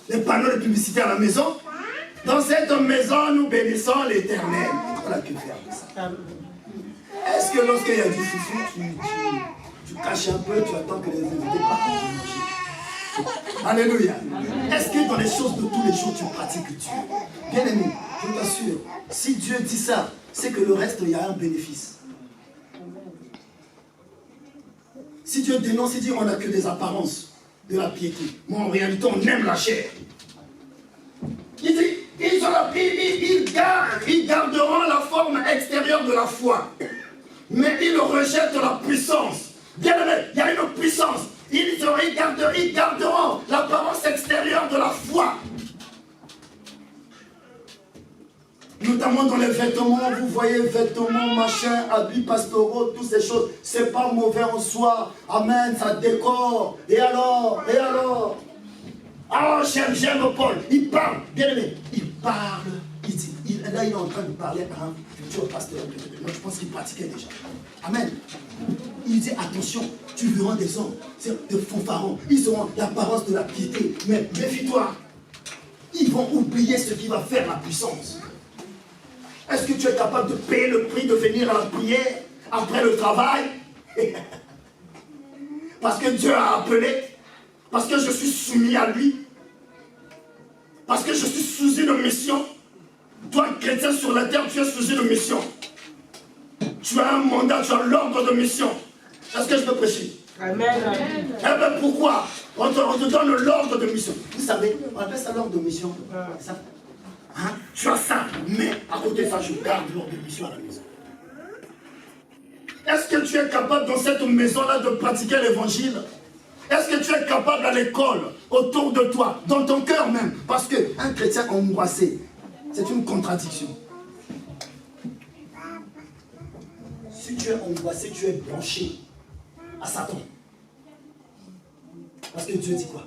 les panneaux de publicité à la maison. Dans cette maison, nous bénissons l'Éternel. On a que faire de ça. Est-ce que lorsqu'il y a du foufou, tu caches un peu, tu attends que les invités partent? Alléluia. Est-ce que dans les choses de tous les jours, tu pratiques Dieu? Bien aimé, je t'assure, si Dieu dit ça, c'est que le reste, il y a un bénéfice. Si Dieu dénonce, il dit on n'a que des apparences de la piété. Mais en réalité, on aime la chair. Il dit, ils garderont la forme extérieure de la foi, mais ils rejettent la puissance. Bien aimé, il y a une puissance. Ils garderont l'apparence extérieure de la foi. Notamment dans les vêtements, vous voyez, vêtements, machin, habits pastoraux, toutes ces choses, c'est pas mauvais en soi. Amen, ça décore. Et alors? Ah, j'aime Paul. Il parle, bien aimé, il parle. Là, il est en train de parler à un futur pasteur. Moi, je pense qu'il pratiquait déjà. Amen. Il dit, attention, tu verras des hommes, de fanfarons. Ils auront l'apparence de la piété. Mais méfie-toi. Ils vont oublier ce qui va faire la puissance. Est-ce que tu es capable de payer le prix de venir à la prière après le travail? Parce que Dieu a appelé. Parce que je suis soumis à lui. Parce que je suis sous une mission. Toi, chrétien sur la terre, tu es sous une mission. Tu as un mandat, tu as l'ordre de mission. Est-ce que je peux prêcher? Amen. Eh bien, pourquoi on te donne l'ordre de mission. Vous savez, on appelle ça l'ordre de mission. Ça. Hein? Tu as ça, mais à côté de ça, je garde l'ordre de mission à la maison. Est-ce que tu es capable dans cette maison-là de pratiquer l'évangile? Est-ce que tu es capable à l'école, autour de toi, dans ton cœur même? Parce qu'un chrétien angoissé, c'est une contradiction. Si tu es angoissé, tu es branché à Satan. Parce que Dieu dit quoi?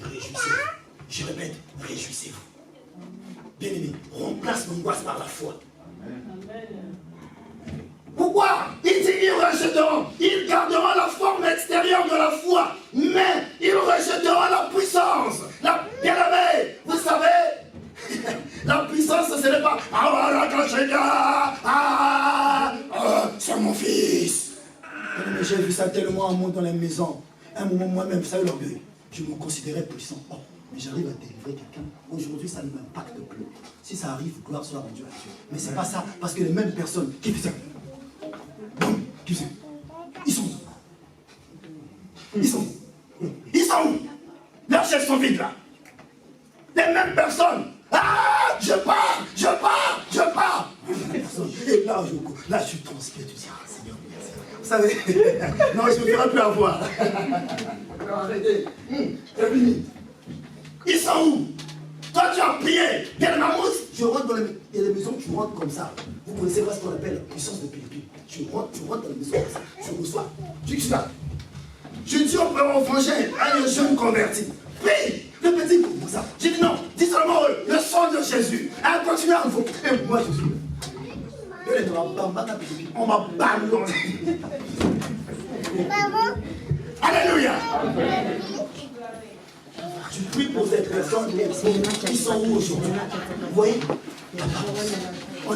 Réjouissez-vous. Je répète, réjouissez-vous. Bien aimé, remplace l'angoisse par la foi. Pourquoi? Il dit ils rejetteront, ils garderont la forme extérieure de la foi, mais ils rejetteront la puissance. Bien aimé, vous savez, la puissance ce n'est pas c'est mon fils. Bien aimé, j'ai vu ça tellement à moi dans les maisons. Un moment moi-même, vous savez l'orgueil, je me considérais puissant. Oh, mais j'arrive à délivrer quelqu'un. Aujourd'hui, ça ne m'impacte plus. Si ça arrive, gloire soit rendue à Dieu. Mais c'est pas ça, parce que les mêmes personnes qui faisaient ils sont où? Ils sont où? Leurs chefs sont vides là. Les mêmes personnes. Ah, je pars. Et là, je suis transpiré, tu dis, ah Seigneur, merci. Vous savez, non, je ne voudrais plus avoir. Non, arrêtez. C'est fini. Ils sont où? Toi, tu as prié. Bien ma mousse. Je rentre dans les maisons, tu rentres comme ça. Vous connaissez pas ce qu'on appelle la puissance de Philippe. Tu rentres dans la maison comme ça. Tu reçois. Tu dis ça. Je dis au frangin, un jeune converti. Prie. Le petit pour ça. J'ai dit non. Dis seulement le sang de Jésus. Elle continue à invoquer. Et moi, je suis. On m'a ballonné. Alléluia. Je prie pour cette personne qui sont où aujourd'hui? Vous voyez? On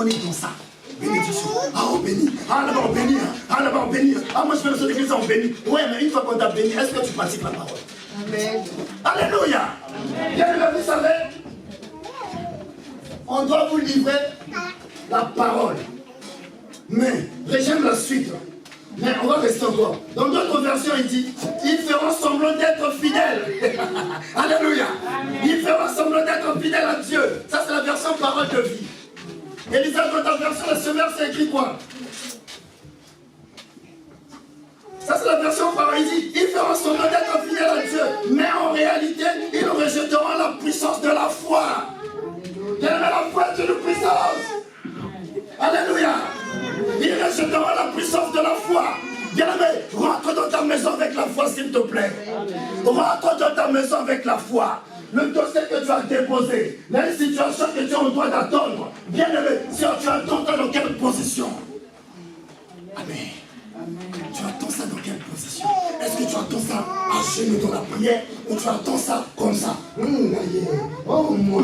est dans ça. Bénédiction. Ah, on bénit. Ah, là-bas, on bénit. Ah, là-bas, on bénit. Ah, moi, je fais le seul église, on bénit. Ouais, mais une fois qu'on t'a béni, est-ce que tu pratiques la parole? Amen. Alléluia. Bien aimé, vous savez, on doit vous livrer la parole. Mais, j'aime la suite. Mais on va rester encore. Dans d'autres versions, il dit, ils feront semblant d'être fidèles. Alléluia. Ils feront semblant d'être fidèles à Dieu. Ça, c'est la version parole de vie. Et Lisa, dans ta version, la semeur, c'est écrit quoi? Ça, c'est la version parole. Il dit, ils feront semblant d'être fidèles à Dieu. Mais en réalité, ils rejetteront la puissance de la foi. Quelle est la foi de la puissance? Alléluia. Ils rejetteront la puissance de la foi. Bien-aimé, rentre dans ta maison avec la foi, s'il te plaît. Rentre dans ta maison avec la foi. Le dossier que tu as déposé, la situation que tu es en droit d'attendre. Bien-aimé, si tu attends ça dans quelle position? Amen. Tu attends ça dans quelle position? Est-ce que tu attends ça à genoux dans la prière ou tu attends ça comme ça. Oh moi,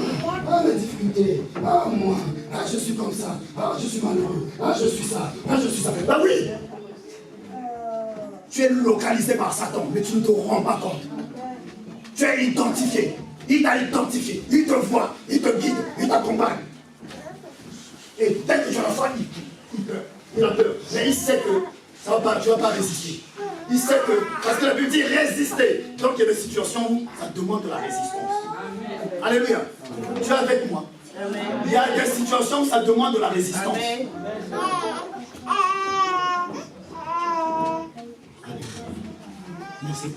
ah mes difficultés, ah moi, ah je suis comme ça, ah je suis malheureux, ah je suis ça, ah je suis ça. Bah oui, tu es localisé par Satan, mais tu ne te rends pas compte. Tu es identifié, il t'a identifié, il te voit, il te guide, il t'accompagne. Et dès que tu as la foi, il a peur, mais il sait que ça va pas, tu ne vas pas résister. Il sait que, parce que la Bible dit résister. Donc il y a des situations où ça demande de la résistance. Amen. Alléluia. Tu es avec moi. Amen. Il y a des situations où ça demande de la résistance. Amen. Merci.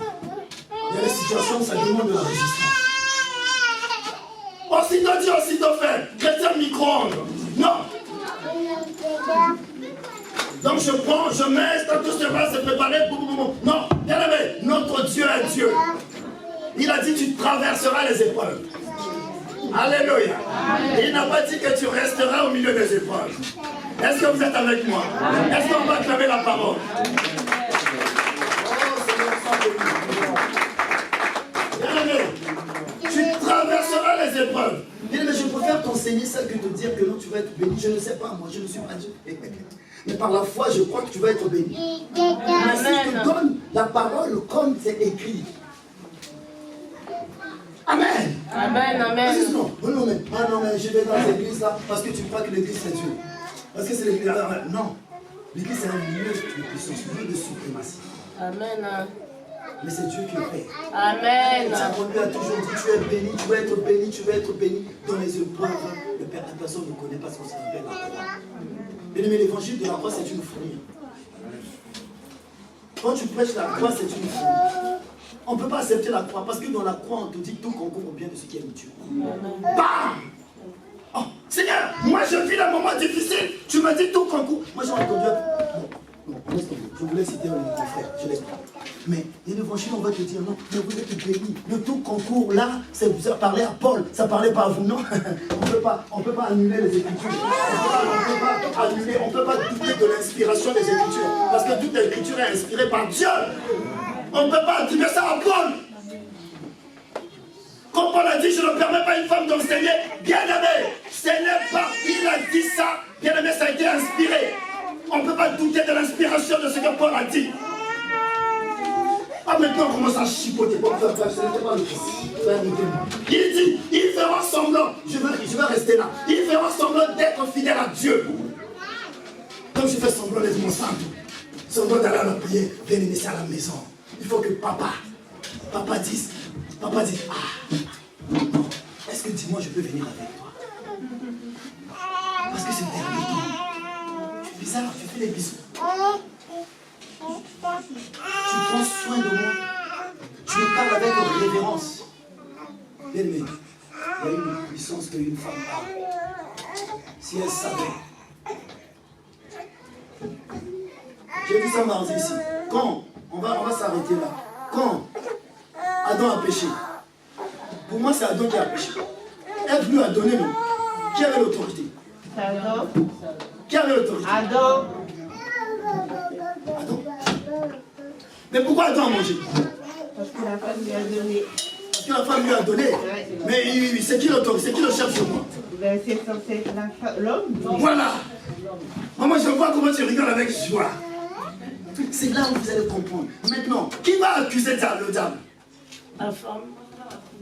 Il y a des situations où ça demande de la résistance. Aussitôt dit, aussitôt fait. Chrétien micro-ondes. Non. Donc je prends, je mets, tout ça va se préparer. Non, bien aimé, notre Dieu est Dieu. Il a dit tu traverseras les épreuves. Alléluia. Il n'a pas dit que tu resteras au milieu des épreuves. Est-ce que vous êtes avec moi? Est-ce qu'on va acclamer la parole? Bien aimé, tu traverseras les épreuves. Bien aimé, je préfère t'enseigner ça que te dire que non, tu vas être béni. Je ne sais pas, moi, je ne suis pas Dieu. Mais par la foi, je crois que tu vas être béni. Mais si je te donne la parole comme c'est écrit. Amen. Amen, amen. Non, mais je vais dans l'église là parce que tu crois que l'église c'est Dieu. Parce que c'est l'église. Non. L'église c'est un lieu de puissance, un lieu de suprématie. Amen. Mais c'est Dieu qui le fait. Amen. Lui a toujours dit tu es béni, tu vas être béni, tu vas être béni. Dans les épreuves, la personne ne connaît pas ce qu'on s'appelle la croix. Mais l'évangile de la croix, c'est une folie. Quand tu prêches la croix, c'est une folie. On ne peut pas accepter la croix parce que dans la croix, on te dit tout concourt au bien de ceux qui aiment Dieu. Bam! Oh, Seigneur, moi je vis un moment difficile. Tu me dis tout concourt. Moi j'ai entendu. Non, laisse tomber. Je voulais citer un frère. Je laisse pas. Mais l'évangile, on va te dire non, mais vous êtes bénis. Le tout concours là, ça parlait à Paul, ça parlait pas à vous, non? On peut pas annuler les Écritures. On peut pas douter de l'inspiration des Écritures. Parce que toute l'Écriture est inspirée par Dieu. On ne peut pas attribuer ça à Paul. Comme Paul a dit, je ne permets pas à une femme d'enseigner. Bien aimé, ce n'est pas, il a dit ça. Bien aimé, ça a été inspiré. On ne peut pas douter de l'inspiration de ce que Paul a dit. Ah, maintenant on commence à chipoter pour faire ça. Ce n'était pas le fils. Il dit, il fera semblant. Je vais rester là. Il fera semblant d'être fidèle à Dieu. Donc je fais semblant d'être mon sang. Semblant d'aller à la prière. Viens me laisser à la maison. Il faut que papa dise, ah, est-ce que dis-moi je peux venir avec toi? Parce que c'est le dernier temps. Tu es bizarre, tu fais des bisous. Tu prends soin de moi. Tu me parles avec révérence. Bien aimé, il y a une puissance qu'une femme a. Si elle savait. J'ai vu ça mardi ici. Quand on va s'arrêter là. Quand Adam a péché, pour moi c'est Adam qui a péché. Ève lui a donné le. Qui avait l'autorité? Adam. Qui avait l'autorité? Adam. Adam. Mais pourquoi Adam a mangé? Parce que la femme lui a donné. Parce que la femme lui a donné. Mais oui, c'est qui l'autorité? C'est qui le chef sur moi? Ben, c'est censé être l'homme. Voilà. Maman, je vois comment tu rigoles avec joie. C'est là où vous allez comprendre. Maintenant, qui va accuser le diable? La femme.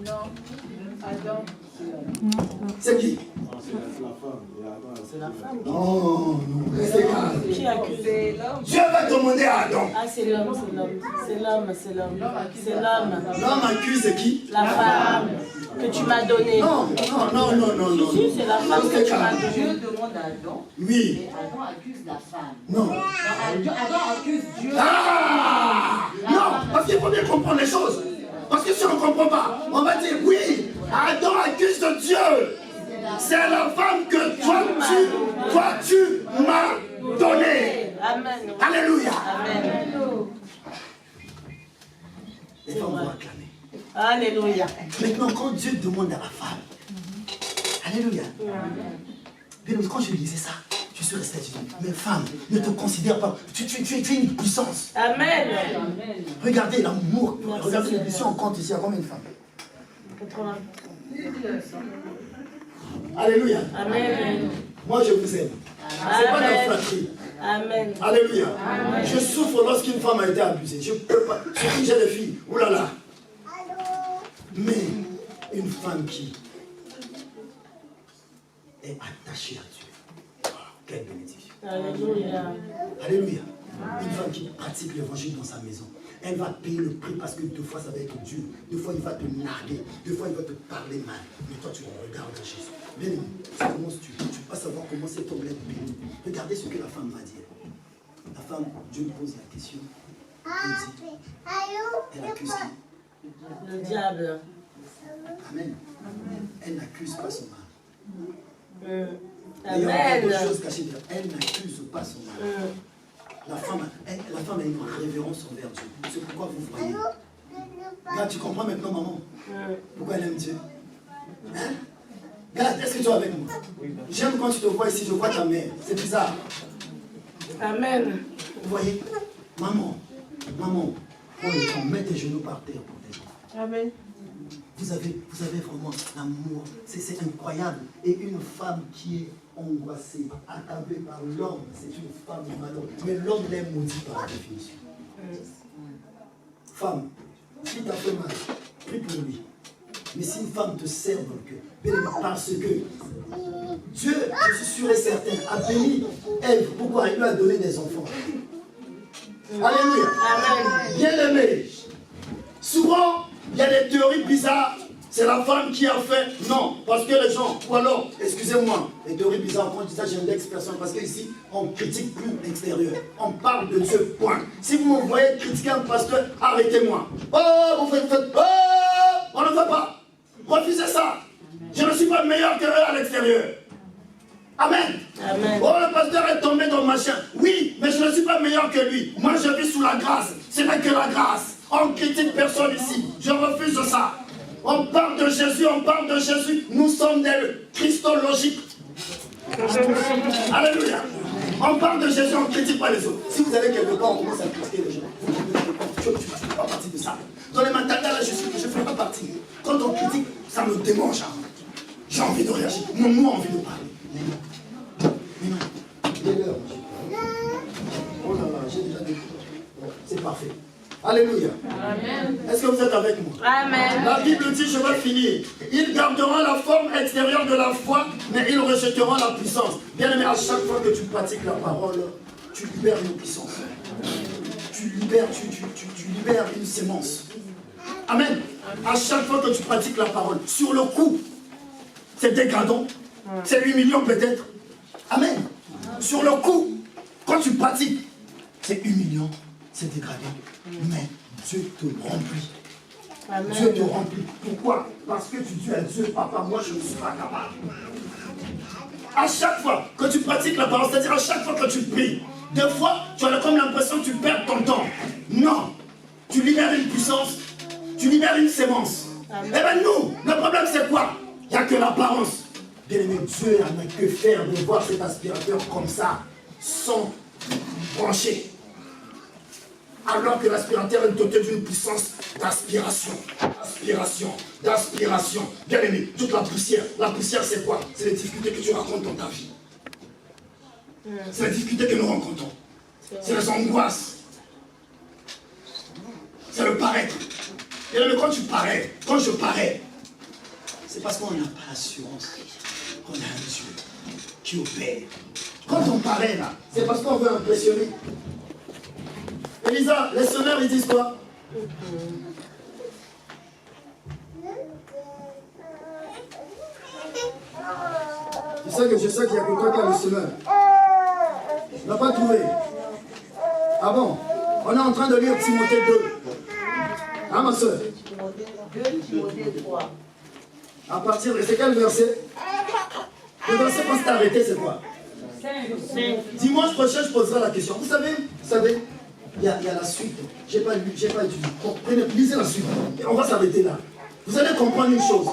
Non. Adam. C'est qui? C'est la femme. Non, restez calme. Qui accuse? L'homme. Dieu va demander à Adam. Ah, c'est l'homme. C'est l'homme. L'homme accuse qui? La femme que tu m'as donnée. Non. Si, c'est la femme que tu m'as donnée. Dieu demande à Adam. Oui. Et Adam accuse la femme. Non. Adam accuse Dieu. Ah! Non, parce qu'il faut bien comprendre les choses. Parce que si on ne comprend pas, on va dire oui, Adam accuse de Dieu. C'est la femme que toi tu m'as donnée. Amen. Alléluia. Amen. Les femmes vont acclamer. Alléluia. Maintenant, quand Dieu demande à la femme, alléluia. Bien, quand je lisais ça, je suis resté à Jésus. Mais femme, ne te considère pas. Tu es une puissance. Amen. Regardez l'amour. Merci, Regardez Seigneur. l'émission, on compte ici. Il y a combien de femmes? 80. Alléluia. Amen. Moi, je vous aime. C'est pas de la flatterie. Amen. Alléluia. Je souffre lorsqu'une femme a été abusée. Je ne peux pas. Surtout j'ai des filles. Ouh là là. Mais une femme qui est attachée à Dieu. Oh, quelle bénédiction. Alléluia. Alléluia. Une femme qui pratique l'évangile dans sa maison. Elle va payer le prix parce que deux fois ça va être dur. Deux fois il va te narguer. Deux fois il va te parler mal. Mais toi tu regardes Jésus. Bien aimé, tu ne peux pas savoir comment cet homme est béni. Regardez ce que la femme va dire. La femme, Dieu lui pose la question. Elle dit, elle accuse qui? Le diable. Amen. Elle n'accuse pas son mari. Amen. Il y a beaucoup de choses cachées derrière. Elle n'accuse pas son mari. La femme a une révérence envers Dieu. C'est pourquoi vous voyez. Là, tu comprends maintenant, maman, pourquoi elle aime Dieu. Hein? Regarde, est-ce que tu es avec moi? J'aime quand tu te vois ici, je vois ta mère. C'est bizarre. Amen. Vous voyez? Maman, prends le temps, mets tes genoux par terre pour tes enfants. Amen. Vous avez vraiment l'amour. C'est incroyable. Et une femme qui est angoissée, accablée par l'homme, c'est une femme malheureuse. Mais l'homme l'est maudit par la définition. Femme, si tu as fait mal, prie pour lui. Mais si une femme te sert dans le cœur, parce que Dieu, je suis sûr et certain, a béni Ève. Pourquoi? Il lui a donné des enfants. Alléluia. Amen. Bien aimé. Souvent, il y a des théories bizarres. C'est la femme qui a fait. Non, parce que les gens, ou alors, excusez-moi, les théories bizarres, quand je dis ça, j'indexe personne, parce qu'ici, on critique plus l'extérieur. On parle de Dieu, point. Si vous me voyez critiquer un pasteur, arrêtez-moi. Oh, vous faites, oh, on ne veut pas. Refusez ça. Je ne suis pas meilleur que eux à l'extérieur. Amen. Amen. Oh, le pasteur est tombé dans le machin. Oui, mais je ne suis pas meilleur que lui. Moi, je vis sous la grâce. Ce n'est que la grâce. On critique personne ici. Je refuse ça. On parle de Jésus, nous sommes des christologiques. Alléluia. On parle de Jésus, on ne critique pas les autres. Si vous allez quelque part, on commence à critiquer les gens. Je ne fais pas partie de ça. Dans les matériels, là, je ne fais pas partie. Quand on critique, ça me démange. J'ai envie de réagir. Mon mot a envie de parler. Mais non. Il est l'heure. Oh là là, j'ai déjà dit. Bon, c'est parfait. Alléluia. Amen. Est-ce que vous êtes avec moi? Amen. La Bible dit, je vais finir. Ils garderont la forme extérieure de la foi, mais ils rejetteront la puissance. Bien aimé, à chaque fois que tu pratiques la parole, tu libères une puissance. Tu libères une sémence. Amen. À chaque fois que tu pratiques la parole, sur le coup, c'est dégradant. C'est humiliant peut-être. Amen. Sur le coup, quand tu pratiques, c'est humiliant, c'est dégradant. Mais Dieu te remplit. Amen. Dieu te remplit. Pourquoi? Parce que tu dis à Dieu, papa, moi je ne suis pas capable. À chaque fois que tu pratiques la parole, c'est-à-dire à chaque fois que tu pries, des fois, tu as comme l'impression que tu perds ton temps. Non. Tu libères une puissance, tu libères une sémence. Eh bien nous, le problème c'est quoi? Il n'y a que l'apparence. Bien aimé, Dieu n'en a que faire de voir cet aspirateur comme ça, sans brancher. Alors que l'aspirateur est doté d'une puissance d'aspiration. D'aspiration. Bien aimé, toute la poussière c'est quoi? C'est les difficultés que tu racontes dans ta vie. C'est les difficultés que nous rencontrons. C'est les angoisses. C'est le paraître. Bien aimé, quand je parais, c'est parce qu'on n'a pas l'assurance qu'on a un Dieu qui opère. Quand on paraît là, c'est parce qu'on veut impressionner. Elisa, les sonneurs, ils disent quoi? Je sais qu'il y a que toi qui a le sonneur. Tu n'as pas trouvé? Ah bon? On est en train de lire Timothée 2. Hein, ma soeur? 2 Timothée 3. À partir de quel verset? Le verset qu'on s'est arrêté, c'est quoi? 5. Dimanche prochain, je poserai la question. Vous savez, il y a la suite. J'ai pas étudié. Lisez la suite. Et on va s'arrêter là. Vous allez comprendre une chose.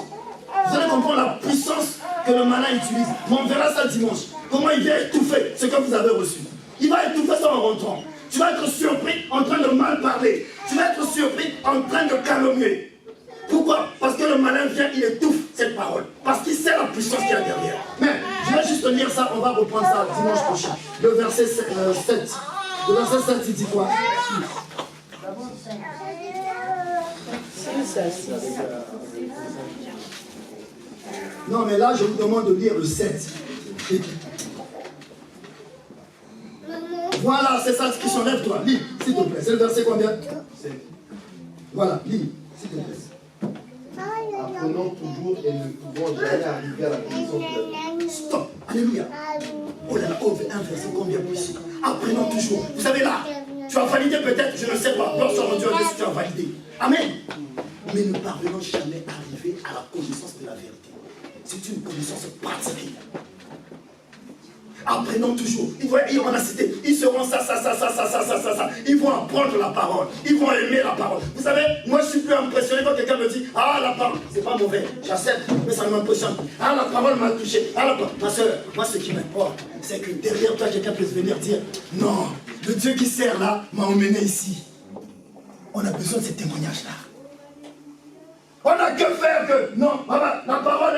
Vous allez comprendre la puissance que le malin utilise. Mais on verra ça dimanche. comment il vient étouffer ce que vous avez reçu. Il va étouffer ça en rentrant. Tu vas être surpris en train de mal parler. Tu vas être surpris en train de calomnier. Pourquoi? Parce que le malin vient, il étouffe cette parole. Parce qu'il sait la puissance qu'il y a derrière. Mais je vais juste lire ça, on va reprendre ça dimanche prochain. Le verset 7. Le verset 7, il dit quoi? Non, mais là, je vous demande de lire le 7. Voilà, c'est ça qui s'enlève, toi. Lis, s'il te plaît. C'est le verset combien? 7. Voilà, lis, s'il te plaît. Apprenons toujours et ne pouvons jamais arriver à la connaissance de la vie. Stop. Alléluia. Oh là là, oh, un verset combien puissant. Apprenons toujours. Vous savez là, tu as validé peut-être, je ne sais pas. Lorsque rendu à Dieu, tu as validé. Amen. Mais ne parvenons jamais arriver à la connaissance de la vérité. C'est une connaissance pratique. Apprenons toujours. On a cité, ils seront ça. Ils vont apprendre la parole. Ils vont aimer la parole. Vous savez, moi je suis plus impressionné quand quelqu'un me dit, ah la parole, c'est pas mauvais, j'accepte, mais ça ne m'impressionne plus. Ah la parole m'a touché. Ah la parole. Ma soeur, moi ce qui m'importe, c'est que derrière toi, quelqu'un puisse venir dire, non, le Dieu qui sert là m'a emmené ici. On a besoin de ces témoignages-là. On n'a que faire que, non, la parole,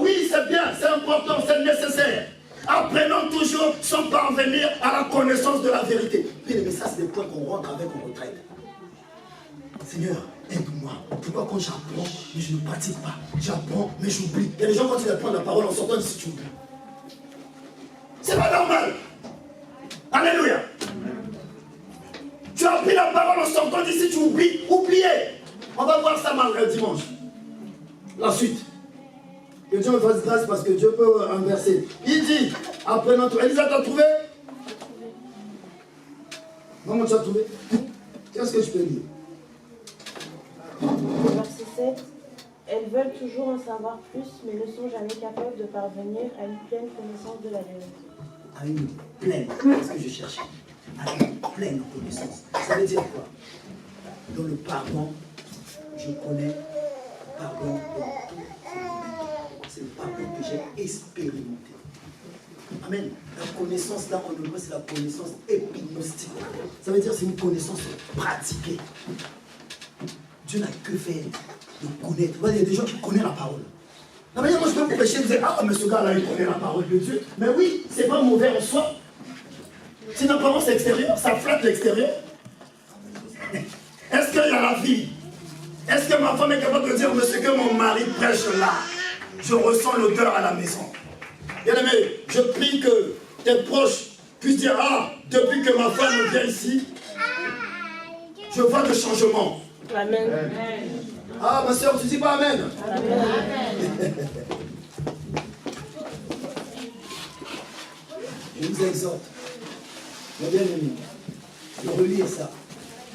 oui c'est bien, c'est important, c'est nécessaire. Apprenons toujours sans parvenir à la connaissance de la vérité. Mais ça, c'est des points qu'on rentre avec en retraite. Seigneur, aide-moi. Pourquoi quand j'apprends, mais je ne pratique pas? J'apprends, mais j'oublie. Il y a des gens, quand ils apprennent la parole en sortant d'ici, tu oublies. C'est pas normal. Alléluia. Tu as appris la parole en sortant d'ici, tu oublies. Oubliez. On va voir ça dimanche. La suite. Que Dieu me fasse grâce parce que Dieu peut inverser. Il dit, après notre... Elisa, t'as trouvé? Maman, tu as trouvé? Qu'est-ce que je peux dire? Verset 7. Elles veulent toujours en savoir plus, mais ne sont jamais capables de parvenir à une pleine connaissance de la vérité. À une pleine, c'est ce que je cherchais. À une pleine connaissance. Ça veut dire quoi? Dans le pardon, je connais pardon. C'est le pardon que j'ai expérimenté. Amen. La connaissance là, en hébreu, c'est la connaissance épignostique. Ça veut dire c'est une connaissance pratiquée. Dieu n'a que faire de connaître. Il y a des gens qui connaissent la parole. La manière dont je peux vous prêcher, vous dites, ah mais ce gars-là, il connaît la parole de Dieu. Mais oui, c'est pas mauvais en soi. C'est une apparence extérieure, ça flatte l'extérieur. Est-ce qu'il y a la vie? Est-ce que ma femme est capable de dire, mais ce que mon mari prêche là, je ressens l'odeur à la maison? Bien aimé, je prie que tes proches puissent dire, ah, depuis que ma femme vient ici, je vois le changement. Amen. Ah, ma soeur, tu dis pas amen? Amen. Je vous exhorte, mes bien-aimés, de relire ça,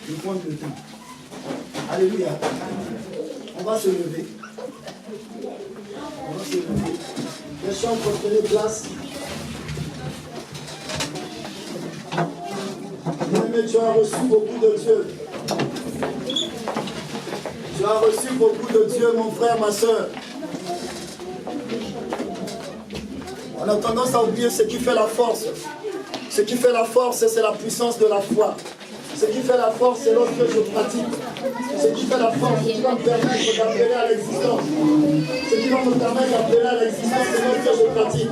de prendre le temps. Alléluia. On va se lever. On va se lever. Les chambres, prenez place. Bien-aimé, tu as reçu beaucoup de Dieu. Tu as reçu beaucoup de Dieu, mon frère, ma soeur. On a tendance à oublier ce qui fait la force. Ce qui fait la force, c'est la puissance de la foi. Ce qui fait la force, c'est lorsque je pratique. Ce qui fait la force, ce qui va me permettre d'appeler à l'existence. Ce qui va me permettre d'appeler à l'existence, c'est lorsque je pratique.